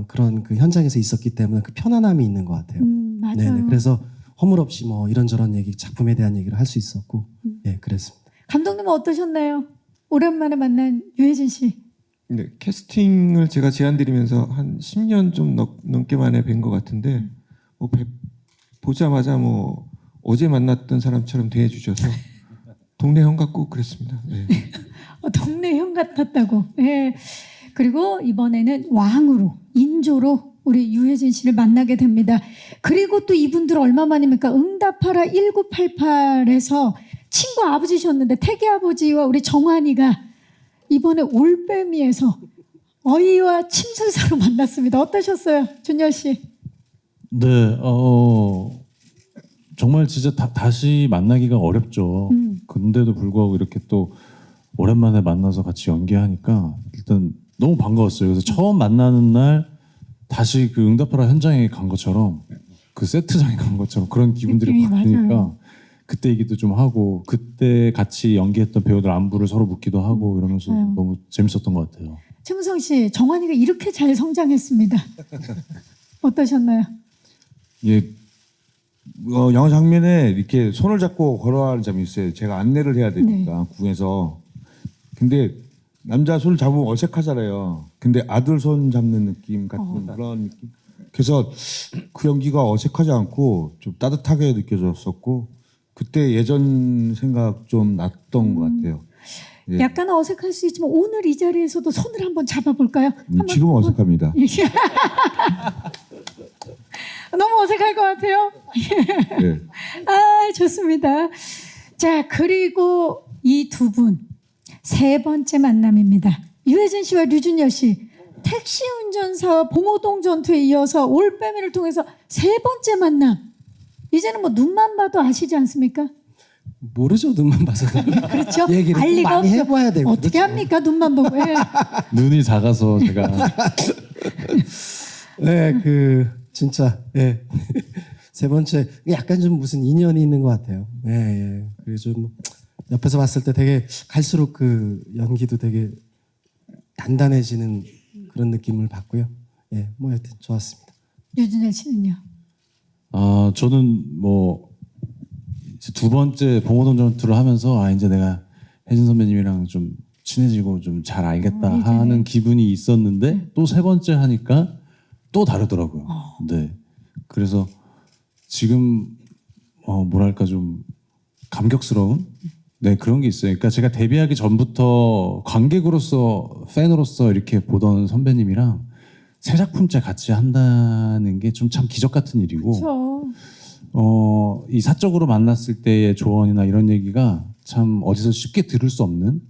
그런 그 현장에서 있었기 때문에 그 편안함이 있는 것 같아요. 맞아요. 네네. 그래서 허물없이 뭐 이런저런 얘기, 작품에 대한 얘기를 할 수 있었고, 예, 그랬습니다. 감독님은 어떠셨나요? 오랜만에 만난 유해진 씨. 네, 캐스팅을 제가 제안드리면서 한 10년 좀 넘게 만에 뵌 것 같은데 뭐 보자마자 뭐 어제 만났던 사람처럼 대해주셔서 동네 형 같고 그랬습니다. 네. 동네 형 같았다고. 예. 그리고 이번에는 왕으로, 인조로 우리 유해진 씨를 만나게 됩니다. 그리고 또 이분들 얼마 만입니까? 응답하라 1988에서 친구 아버지셨는데 태기 아버지와 우리 정환이가 이번에 올빼미에서 어이와 침술사로 만났습니다. 어떠셨어요, 준열 씨? 네, 정말 진짜 다시 만나기가 어렵죠. 근데도 불구하고 이렇게 또 오랜만에 만나서 같이 연기하니까 일단 너무 반가웠어요. 그래서 처음 만나는 날 다시 그 응답하라 현장에 간 것처럼, 그 세트장에 간 것처럼 그런 기분들이 느낌이 확 드니까 맞아요. 그때 얘기도 좀 하고, 그때 같이 연기했던 배우들 안부를 서로 묻기도 하고 이러면서 맞아요. 너무 재밌었던 것 같아요. 최무성 씨, 정환이가 이렇게 잘 성장했습니다. 어떠셨나요? 예, 영화 장면에 이렇게 손을 잡고 걸어가는 장면이 있어요. 제가 안내를 해야 되니까 궁에서. 근데 남자 손을 잡으면 어색하잖아요. 근데 아들 손 잡는 느낌 같은 그런 느낌. 그래서 그 연기가 어색하지 않고 좀 따뜻하게 느껴졌었고, 그때 예전 생각 좀 났던 것 같아요. 예. 약간 어색할 수 있지만 오늘 이 자리에서도 손을 한번 잡아볼까요? 지금 어색합니다. 너무 어색할 것 같아요. 네. 좋습니다. 자, 그리고 이 두 분 세 번째 만남입니다. 유해진 씨와 류준열 씨, 택시 운전사와 봉오동 전투에 이어서 올빼미를 통해서 세 번째 만남. 이제는 뭐 눈만 봐도 아시지 않습니까? 모르죠, 눈만 봐서. 그렇죠. 얘기를 알 좀 리가 많이 없죠. 해봐야 되고. 어떻게 그렇죠. 합니까? 눈만 보고. 예. 눈이 작아서 제가 네, 진짜 세 번째 약간 좀 무슨 인연이 있는 것 같아요. 예. 그리고 좀 옆에서 봤을 때 되게 갈수록 그 연기도 되게 단단해지는 그런 느낌을 받고요. 예, 뭐 하여튼 좋았습니다. 류준열 씨는요? 저는 뭐 이제 두 번째 봉오동 전투를 하면서 이제 내가 혜진 선배님이랑 좀 친해지고 좀 잘 알겠다 하는 기분이 있었는데, 또 세 번째 하니까 또 다르더라고요. 네, 그래서 지금 뭐랄까 좀 감격스러운 그런 게 있어요. 그러니까 제가 데뷔하기 전부터 관객으로서, 팬으로서 이렇게 보던 선배님이랑 새 작품째 같이 한다는 게 좀 참 기적 같은 일이고, 그렇죠. 이 사적으로 만났을 때의 조언이나 이런 얘기가 참 어디서 쉽게 들을 수 없는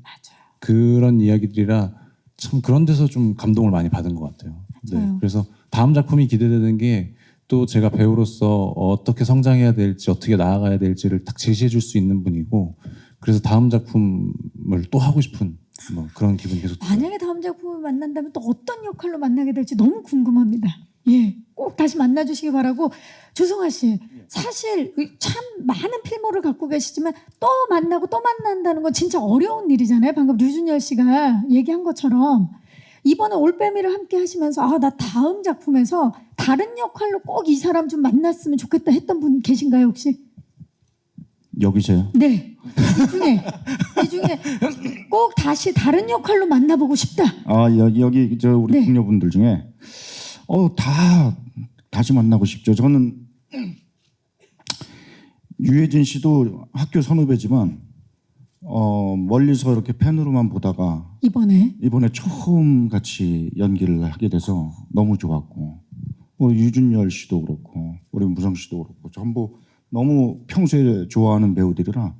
그런 이야기들이라 참 그런 데서 좀 감동을 많이 받은 것 같아요. 네, 그래서 다음 작품이 기대되는 게, 또 제가 배우로서 어떻게 성장해야 될지, 어떻게 나아가야 될지를 딱 제시해 줄 수 있는 분이고, 그래서 다음 작품을 또 하고 싶은 뭐 그런 기분이 계속 들어요. 만약에 다음 작품을 만난다면 또 어떤 역할로 만나게 될지 너무 궁금합니다. 예. 꼭 다시 만나주시기 바라고. 조성아 씨, 사실 참 많은 필모를 갖고 계시지만 또 만나고 또 만난다는 건 진짜 어려운 일이잖아요. 방금 류준열 씨가 얘기한 것처럼 이번에 올빼미를 함께 하시면서 아, 나 다음 작품에서 다른 역할로 꼭 이 사람 좀 만났으면 좋겠다 했던 분 계신가요 혹시? 여기서요. 네. 이 중에 꼭 다시 다른 역할로 만나보고 싶다. 여기 저 우리 네. 동료분들 중에 다 다시 만나고 싶죠. 저는 유해진 씨도 학교 선후배지만 멀리서 이렇게 팬으로만 보다가 이번에 처음 같이 연기를 하게 돼서 너무 좋았고, 우리 유준열 씨도 그렇고 우리 무성 씨도 그렇고 전부 너무 평소에 좋아하는 배우들이라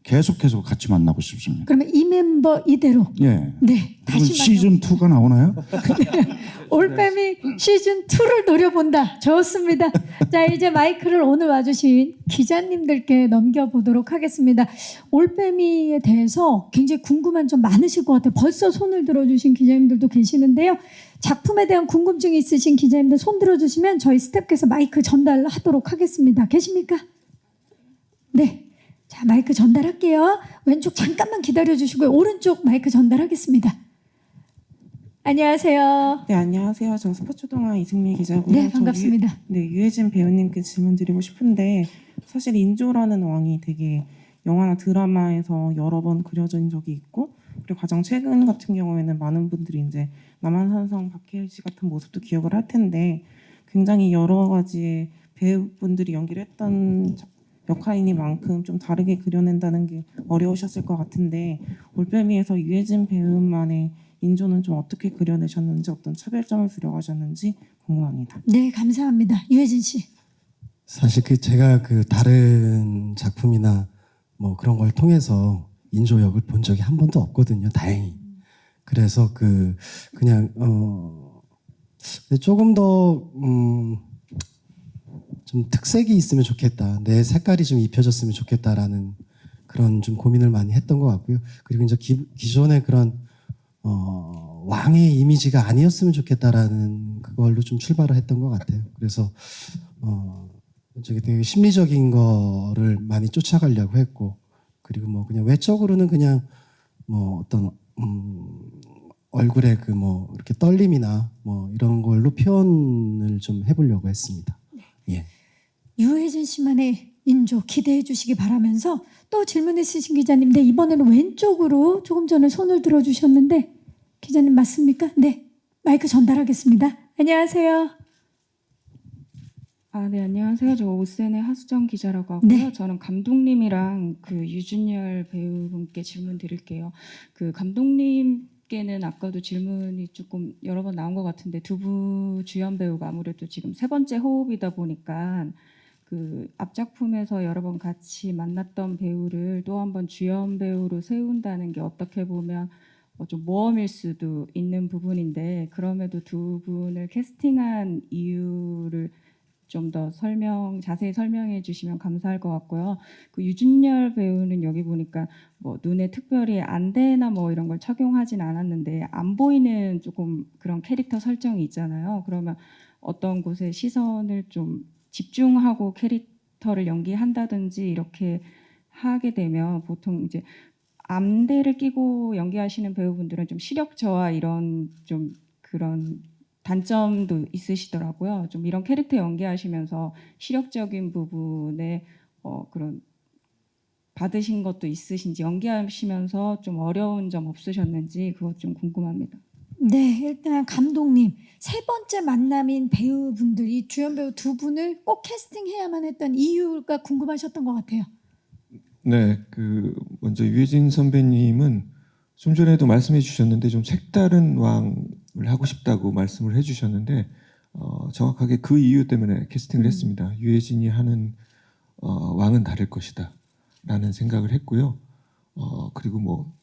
계속해서 같이 만나고 싶습니다. 그러면 이 멤버 이대로 예. 네 다시 시즌 2가 나오나요? 올빼미 시즌 2를 노려본다. 좋습니다. 자 이제 마이크를 오늘 와주신 기자님들께 넘겨보도록 하겠습니다. 올빼미에 대해서 굉장히 궁금한 점 많으실 것 같아요. 벌써 손을 들어주신 기자님들도 계시는데요. 작품에 대한 궁금증이 있으신 기자님들 손 들어주시면 저희 스태프께서 마이크 전달하도록 하겠습니다. 계십니까? 네. 자 마이크 전달할게요. 왼쪽 잠깐만 기다려주시고요. 오른쪽 마이크 전달하겠습니다. 안녕하세요. 네, 안녕하세요. 저 스포츠동아 이승미 기자고요. 네, 반갑습니다. 유해진 배우님께 질문 드리고 싶은데 사실 인조라는 왕이 되게 영화나 드라마에서 여러 번 그려진 적이 있고 그리고 가장 최근 같은 경우에는 많은 분들이 이제 남한산성 박해일 씨 같은 모습도 기억을 할 텐데 굉장히 여러 가지의 배우분들이 연기를 했던 역할이니만큼 좀 다르게 그려낸다는 게 어려우셨을 것 같은데 올빼미에서 유해진 배우만의 인조는 좀 어떻게 그려내셨는지 어떤 차별점을 부려가셨는지 궁금합니다. 네, 감사합니다. 유해진 씨. 사실 제가 다른 작품이나 뭐 그런 걸 통해서 인조 역을 본 적이 한 번도 없거든요. 다행히. 그래서 그냥 조금 더 좀 특색이 있으면 좋겠다. 내 색깔이 좀 입혀졌으면 좋겠다라는 그런 좀 고민을 많이 했던 것 같고요. 그리고 이제 기존의 그런 왕의 이미지가 아니었으면 좋겠다라는 그걸로 좀 출발을 했던 것 같아요. 그래서 되게 심리적인 거를 많이 쫓아가려고 했고, 그리고 뭐 그냥 외적으로는 그냥 뭐 어떤 얼굴에 이렇게 떨림이나 뭐 이런 걸로 표현을 좀 해보려고 했습니다. 예. 유해진 씨만의 인조 기대해 주시기 바라면서 또 질문 있으신 기자님, 네, 이번에는 왼쪽으로 조금 전에 손을 들어주셨는데 기자님 맞습니까? 네, 마이크 전달하겠습니다. 안녕하세요. 네, 안녕하세요. 저 오센의 하수정 기자라고 하고요. 네. 저는 감독님이랑 유준열 배우분께 질문 드릴게요. 감독님께는 아까도 질문이 조금 여러 번 나온 것 같은데 두 분 주연 배우가 아무래도 지금 세 번째 호흡이다 보니까 앞작품에서 여러 번 같이 만났던 배우를 또 한 번 주연 배우로 세운다는 게 어떻게 보면 좀 모험일 수도 있는 부분인데 그럼에도 두 분을 캐스팅한 이유를 좀 더 자세히 설명해 주시면 감사할 것 같고요. 유준열 배우는 여기 보니까 뭐 눈에 특별히 안대나 뭐 이런 걸 착용하진 않았는데 안 보이는 조금 그런 캐릭터 설정이 있잖아요. 그러면 어떤 곳에 시선을 좀 집중하고 캐릭터를 연기한다든지 이렇게 하게 되면 보통 이제 안대를 끼고 연기하시는 배우분들은 좀 시력 저하 이런 좀 그런 단점도 있으시더라고요. 좀 이런 캐릭터 연기하시면서 시력적인 부분에 그런 받으신 것도 있으신지 연기하시면서 좀 어려운 점 없으셨는지 그것 좀 궁금합니다. 네, 일단 감독님 세 번째 만남인 배우분들이 주연 배우 두 분을 꼭 캐스팅해야만 했던 이유가 궁금하셨던 것 같아요. 네, 먼저 유해진 선배님은 좀 전에도 말씀해 주셨는데 좀 색다른 왕을 하고 싶다고 말씀을 해주셨는데 정확하게 그 이유 때문에 캐스팅을 했습니다. 유해진이 하는 왕은 다를 것이다라는 생각을 했고요. 그리고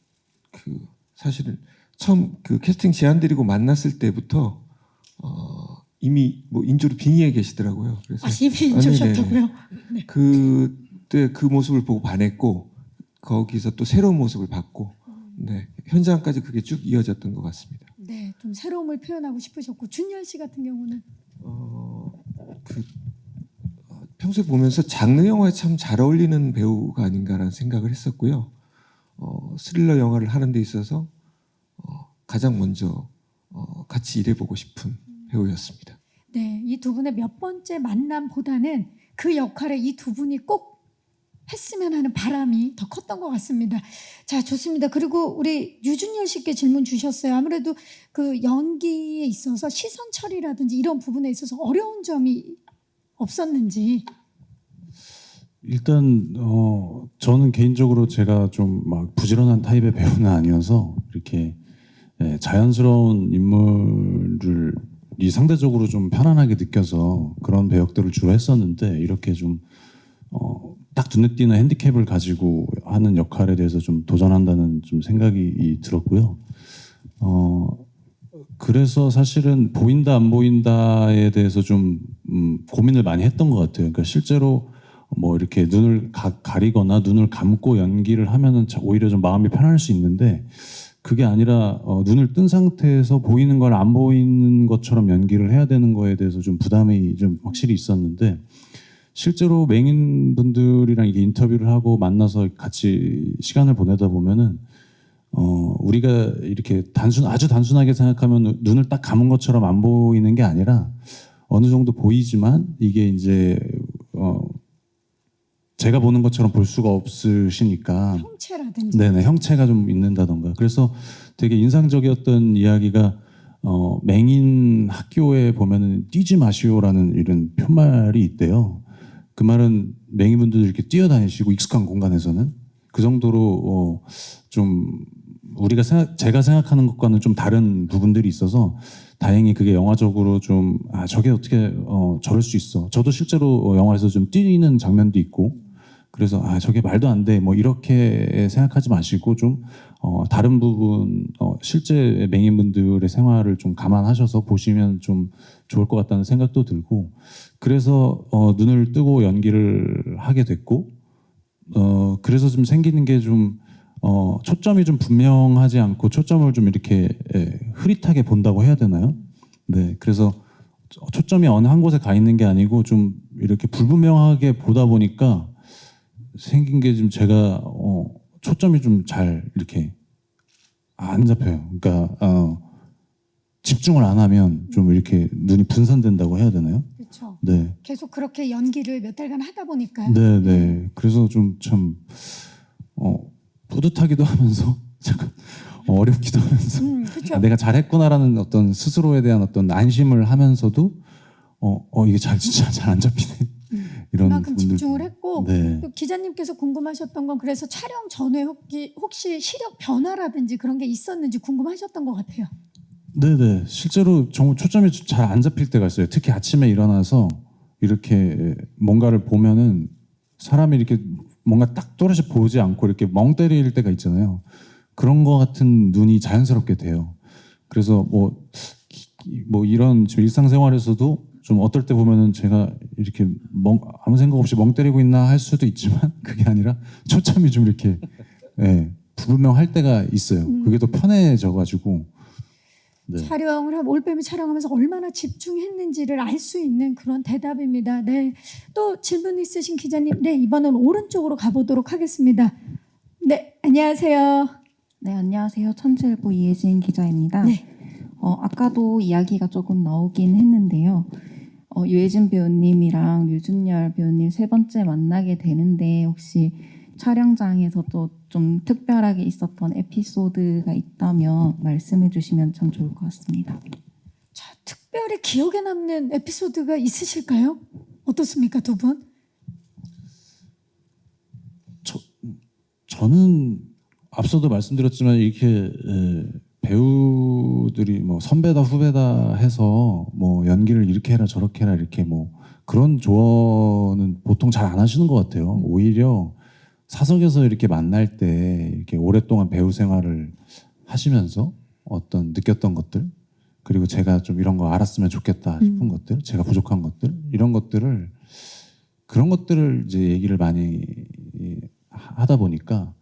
사실은 처음 캐스팅 제안 드리고 만났을 때부터 이미 인조로 빙의해 계시더라고요. 그래서 이미 인조셨다고요? 네. 그때 그 모습을 보고 반했고 거기서 또 새로운 모습을 봤고 네, 현장까지 그게 쭉 이어졌던 것 같습니다. 네, 좀 새로움을 표현하고 싶으셨고 준열 씨 같은 경우는 평소에 보면서 장르 영화에 참 잘 어울리는 배우가 아닌가라는 생각을 했었고요. 스릴러 영화를 하는 데 있어서 가장 먼저 같이 일해보고 싶은 배우였습니다. 네, 이 두 분의 몇 번째 만남보다는 그 역할에 이 두 분이 꼭 했으면 하는 바람이 더 컸던 것 같습니다. 자, 좋습니다. 그리고 우리 유준열 씨께 질문 주셨어요. 아무래도 그 연기에 있어서 시선 처리라든지 이런 부분에 있어서 어려운 점이 없었는지. 일단 저는 개인적으로 제가 좀 막 부지런한 타입의 배우는 아니어서 이렇게 자연스러운 인물을 상대적으로 좀 편안하게 느껴서 그런 배역들을 주로 했었는데 이렇게 좀 딱 눈에 띄는 핸디캡을 가지고 하는 역할에 대해서 좀 도전한다는 좀 생각이 들었고요. 그래서 사실은 보인다 안 보인다에 대해서 좀 고민을 많이 했던 것 같아요. 그러니까 실제로 뭐 이렇게 눈을 가리거나 눈을 감고 연기를 하면은 오히려 좀 마음이 편할 수 있는데 그게 아니라 눈을 뜬 상태에서 보이는 걸 안 보이는 것처럼 연기를 해야 되는 거에 대해서 좀 부담이 좀 확실히 있었는데 실제로 맹인분들이랑 이게 인터뷰를 하고 만나서 같이 시간을 보내다 보면은 우리가 이렇게 아주 단순하게 생각하면 눈을 딱 감은 것처럼 안 보이는 게 아니라 어느 정도 보이지만 이게 이제 제가 보는 것처럼 볼 수가 없으시니까 형체라든지. 네네, 형체가 좀 있는다던가. 그래서 되게 인상적이었던 이야기가 맹인 학교에 보면은 뛰지 마시오라는 이런 편말이 있대요. 그 말은 맹인분들이 이렇게 뛰어다니시고 익숙한 공간에서는 그 정도로 좀 제가 생각하는 것과는 좀 다른 부분들이 있어서 다행히 그게 영화적으로 좀 저게 어떻게 저럴 수 있어. 저도 실제로 영화에서 좀 뛰는 장면도 있고 그래서 저게 말도 안 돼. 뭐 이렇게 생각하지 마시고 좀 다른 부분 실제 맹인분들의 생활을 좀 감안하셔서 보시면 좀 좋을 것 같다는 생각도 들고 그래서 눈을 뜨고 연기를 하게 됐고 그래서 좀 생기는 게 좀 초점이 좀 분명하지 않고 초점을 좀 이렇게 흐릿하게 본다고 해야 되나요? 네, 그래서 초점이 어느 한 곳에 가 있는 게 아니고 좀 이렇게 불분명하게 보다 보니까 생긴 게 좀 제가 초점이 좀 잘 이렇게 안 잡혀요. 그러니까 집중을 안 하면 좀 이렇게 눈이 분산된다고 해야 되나요? 그렇죠. 네. 계속 그렇게 연기를 몇 달간 하다 보니까요. 네, 네. 그래서 좀 참 뿌듯하기도 하면서 잠깐 어렵기도 하면서 그렇죠. 내가 잘했구나라는 어떤 스스로에 대한 어떤 안심을 하면서,도 이게 진짜 잘 안 잡히네. 이런 그만큼 부분들. 집중을 했고 네. 또 기자님께서 궁금하셨던 건 그래서 촬영 전에 혹시 시력 변화라든지 그런 게 있었는지 궁금하셨던 것 같아요. 네네. 실제로 정말 초점이 잘 안 잡힐 때가 있어요. 특히 아침에 일어나서 이렇게 뭔가를 보면은 사람이 이렇게 뭔가 딱 또렷이 보지 않고 이렇게 멍 때릴 때가 있잖아요. 그런 거 같은 눈이 자연스럽게 돼요. 그래서 뭐 이런 지금 일상생활에서도 좀 어떨 때 보면은 제가 이렇게 아무 생각 없이 멍 때리고 있나 할 수도 있지만 그게 아니라 초점이 좀 이렇게 불분명할 때가 있어요. 그게 더 편해져가지고. 네. 촬영을 올빼미 촬영하면서 얼마나 집중했는지를 알 수 있는 그런 대답입니다. 네, 또 질문 있으신 기자님, 네 이번은 오른쪽으로 가보도록 하겠습니다. 네, 안녕하세요. 네, 안녕하세요. 천재일보 이혜진 기자입니다. 네. 아까도 이야기가 조금 나오긴 했는데요. 유혜진 배우님이랑 류준열 배우님 세 번째 만나게 되는데 혹시 촬영장에서도 좀 특별하게 있었던 에피소드가 있다면 말씀해 주시면 참 좋을 것 같습니다. 자, 특별히 기억에 남는 에피소드가 있으실까요? 어떻습니까, 두 분? 저는 앞서도 말씀드렸지만 이렇게 배우들이 뭐 선배다 후배다 해서 뭐 연기를 이렇게 해라 저렇게 해라 이렇게 뭐 그런 조언은 보통 잘 안 하시는 것 같아요. 오히려 사석에서 이렇게 만날 때 이렇게 오랫동안 배우 생활을 하시면서 어떤 느꼈던 것들 그리고 제가 좀 이런 거 알았으면 좋겠다 싶은 것들 제가 부족한 것들 이런 것들을 그런 것들을 이제 얘기를 많이 하다 보니까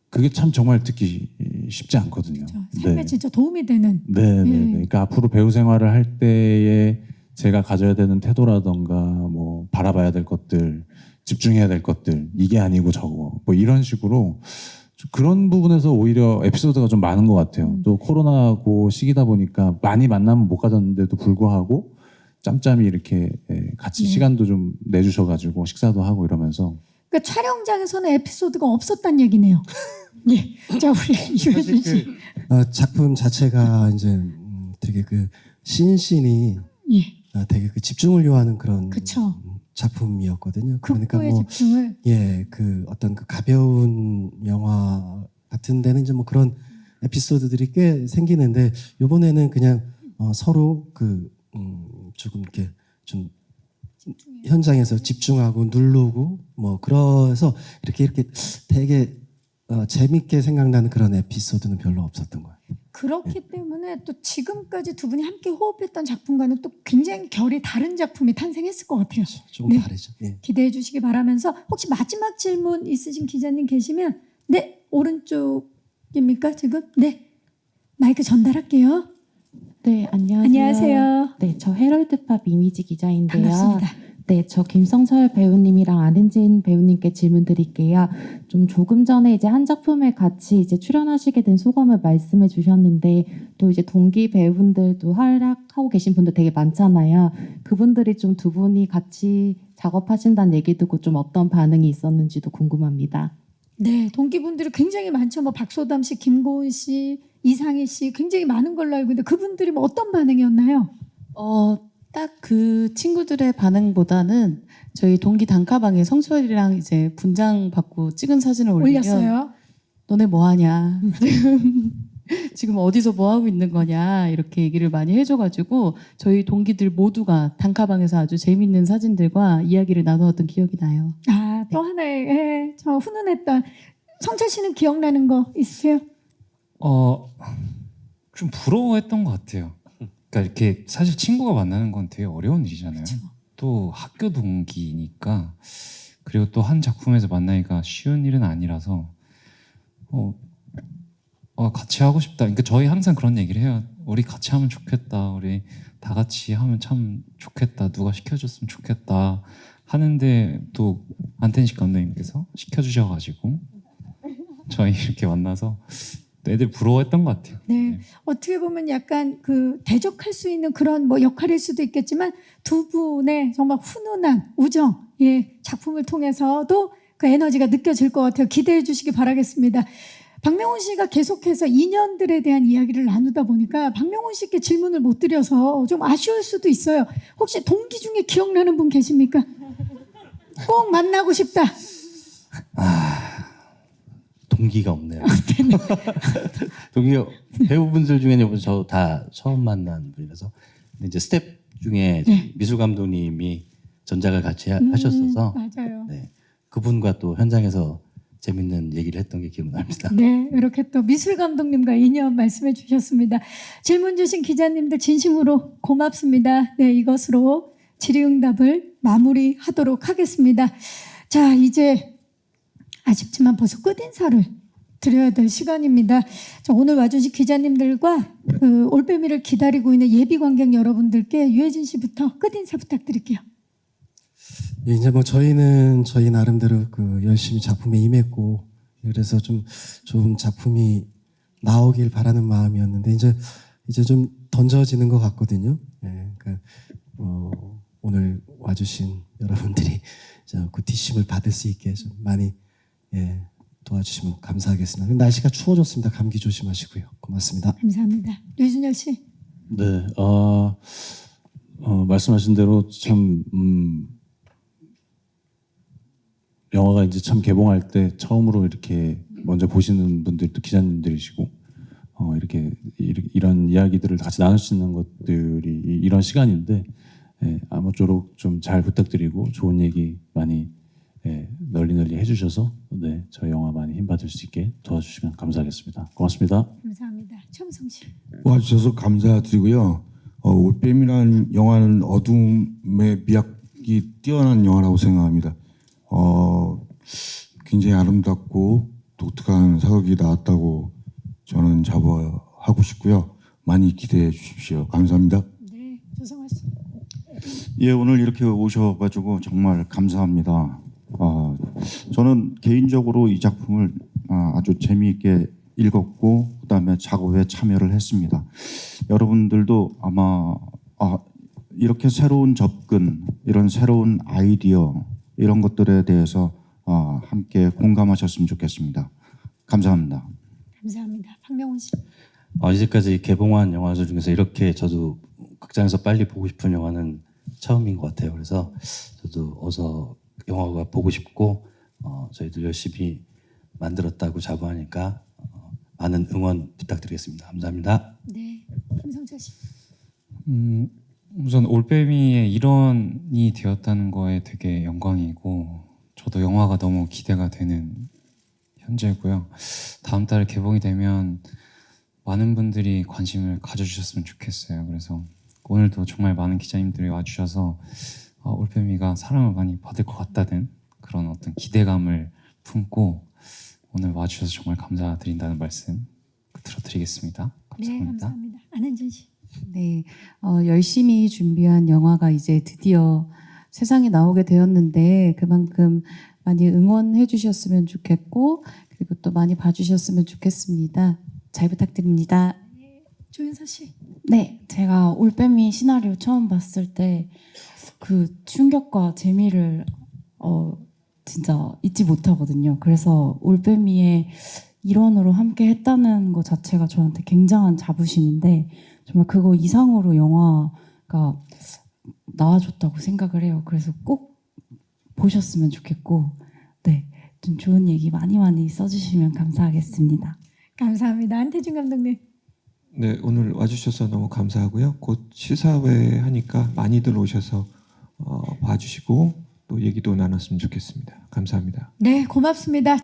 그게 참 정말 듣기 쉽지 않거든요. 삶에 진짜 도움이 되는. 네. 그러니까 앞으로 배우 생활을 할 때에 제가 가져야 되는 태도라던가 뭐 바라봐야 될 것들, 집중해야 될 것들, 이게 아니고 저거 뭐 이런 식으로 좀 그런 부분에서 오히려 에피소드가 좀 많은 것 같아요. 또 코로나고 시기다 보니까 많이 만나면 못 가졌는데도 불구하고 짬짬이 이렇게 같이 네. 시간도 좀 내주셔가지고 식사도 하고 이러면서 그러니까 촬영장에서는 에피소드가 없었단 얘기네요. 예. 자, 우리 유해준 씨. 작품 자체가 이제 되게 그 씬이 예. 되게 그 집중을 요하는 그런 그쵸. 작품이었거든요. 그러니까 극도의 뭐 집중을. 예, 그 어떤 그 가벼운 영화 같은 데는 이제 뭐 그런 에피소드들이 꽤 생기는데 이번에는 그냥 서로 그 조금 이렇게 좀 현장에서 집중하고 누르고 뭐 그래서 이렇게 되게 재밌게 생각나는 그런 에피소드는 별로 없었던 거예요. 그렇기 때문에 또 지금까지 두 분이 함께 호흡했던 작품과는 또 굉장히 결이 다른 작품이 탄생했을 것 같아요. 조금 네. 다르죠. 예. 기대해 주시기 바라면서 혹시 마지막 질문 있으신 기자님 계시면 네 오른쪽입니까 지금? 네 마이크 전달할게요. 네, 안녕하세요. 안녕하세요. 네, 저 헤럴드팝 이미지 기자인데요. 반갑습니다. 네, 저 김성철 배우님이랑 안은진 배우님께 질문 드릴게요. 조금 전에 이제 한 작품에 같이 이제 출연하시게 된 소감을 말씀해 주셨는데 또 이제 동기 배우분들도 활약하고 계신 분들 되게 많잖아요. 그분들이 좀 두 분이 같이 작업하신다는 얘기 듣고 좀 어떤 반응이 있었는지도 궁금합니다. 네 동기분들이 굉장히 많죠. 뭐 박소담 씨, 김고은 씨, 이상희 씨 굉장히 많은 걸로 알고 있는데 그분들이 뭐 어떤 반응이었나요? 딱 그 친구들의 반응보다는 저희 동기 단카방에 성철이랑 이제 분장 받고 찍은 사진을 올리면 올렸어요. 너네 뭐 하냐? 지금 어디서 뭐 하고 있는 거냐? 이렇게 얘기를 많이 해줘가지고 저희 동기들 모두가 단카방에서 아주 재밌는 사진들과 이야기를 나누었던 기억이 나요. 아, 또 하나의 저 훈훈했던 성철 씨는 기억나는 거 있으세요? 좀 부러워했던 것 같아요. 그러니까 이렇게 사실 친구가 만나는 건 되게 어려운 일이잖아요. 또 학교 동기니까 그리고 또 한 작품에서 만나기가 쉬운 일은 아니라서 같이 하고 싶다. 그러니까 저희 항상 그런 얘기를 해요. 우리 같이 하면 좋겠다. 우리 다 같이 하면 참 좋겠다. 누가 시켜줬으면 좋겠다. 하는데 또 안텐식 감독님께서 시켜주셔가지고 저희 이렇게 만나서 애들 부러워했던 것 같아요. 네. 어떻게 보면 약간 그 대적할 수 있는 그런 뭐 역할일 수도 있겠지만 두 분의 정말 훈훈한 우정, 작품을 통해서도 그 에너지가 느껴질 것 같아요. 기대해 주시기 바라겠습니다. 박명훈 씨가 계속해서 인연들에 대한 이야기를 나누다 보니까 박명훈 씨께 질문을 못 드려서 좀 아쉬울 수도 있어요. 혹시 동기 중에 기억나는 분 계십니까? 꼭 만나고 싶다. 동기가 없네요. 동기가 배우분들 중에는 저 다 처음 만난 분이라서 근데 이제 스텝 중에 미술 감독님이 전작을 같이 하셨어서 맞아요. 네, 그분과 또 현장에서 재밌는 얘기를 했던 게 기억납니다. 네, 이렇게 또 미술 감독님과 인연 말씀해 주셨습니다. 질문 주신 기자님들 진심으로 고맙습니다. 네, 이것으로 질의응답을 마무리하도록 하겠습니다. 자, 이제 아쉽지만 벌써 끝인사를 드려야 될 시간입니다. 자, 오늘 와주신 기자님들과 그 올빼미를 기다리고 있는 예비 관객 여러분들께 유해진 씨부터 끝인사 부탁드릴게요. 예, 이제 뭐 저희는 저희 나름대로 그 열심히 작품에 임했고 그래서 좀 좋은 작품이 나오길 바라는 마음이었는데 이제 좀 던져지는 것 같거든요. 예, 그러니까 오늘 와주신 여러분들이 그 뒷심을 받을 수 있게 좀 많이 도와주시면 감사하겠습니다. 날씨가 추워졌습니다. 감기 조심하시고요. 고맙습니다. 감사합니다. 류준열 씨. 네, 말씀하신 대로 참 영화가 이제 참 개봉할 때 처음으로 이렇게 먼저 보시는 분들도 기자님들이시고 이렇게 이런 이야기들을 같이 나눌 수 있는 것들이 이런 시간인데 아무쪼록 좀 잘 부탁드리고 좋은 얘기 많이 널리 해주셔서 저희 영화 많이 힘받을 수 있게 도와주시면 감사하겠습니다. 고맙습니다. 감사합니다. 최무성 씨. 와주셔서 감사드리고요. 올빼미라는 영화는 어둠의 미학이 뛰어난 영화라고 생각합니다. 굉장히 아름답고 독특한 사극이 나왔다고 저는 자부하고 싶고요. 많이 기대해 주십시오. 감사합니다. 네, 조성아 씨. 예, 오늘 이렇게 오셔가지고 정말 감사합니다. 저는 개인적으로 이 작품을 아주 재미있게 읽었고 그다음에 작업에 참여를 했습니다. 여러분들도 아마 이렇게 새로운 접근, 이런 새로운 아이디어 이런 것들에 대해서 함께 공감하셨으면 좋겠습니다. 감사합니다. 감사합니다. 박명훈 씨. 이제까지 개봉한 영화들 중에서 이렇게 저도 극장에서 빨리 보고 싶은 영화는 처음인 것 같아요. 그래서 저도 어서 영화가 보고 싶고 저희들 열심히 만들었다고 자부하니까 많은 응원 부탁드리겠습니다. 감사합니다. 네, 김성철 씨. 우선 올빼미의 일원이 되었다는 거에 되게 영광이고 저도 영화가 너무 기대가 되는 현재고요. 다음 달에 개봉이 되면 많은 분들이 관심을 가져주셨으면 좋겠어요. 그래서 오늘도 정말 많은 기자님들이 와주셔서 올빼미가 사랑을 많이 받을 것 같다는 그런 어떤 기대감을 품고 오늘 와주셔서 정말 감사드린다는 말씀 들어드리겠습니다. 감사합니다. 네, 감사합니다. 안은진 씨. 네, 열심히 준비한 영화가 이제 드디어 세상에 나오게 되었는데 그만큼 많이 응원해 주셨으면 좋겠고 그리고 또 많이 봐주셨으면 좋겠습니다. 잘 부탁드립니다. 조윤서 씨. 네, 제가 올빼미 시나리오 처음 봤을 때 그 충격과 재미를 진짜 잊지 못하거든요. 그래서 올빼미의 일원으로 함께 했다는 것 자체가 저한테 굉장한 자부심인데 정말 그거 이상으로 영화가 나와줬다고 생각을 해요. 그래서 꼭 보셨으면 좋겠고 네, 좀 좋은 얘기 많이 써주시면 감사하겠습니다. 감사합니다. 안태준 감독님. 네, 오늘 와주셔서 너무 감사하고요. 곧 시사회 하니까 많이들 오셔서 봐주시고 또 얘기도 나눴으면 좋겠습니다. 감사합니다. 네, 고맙습니다.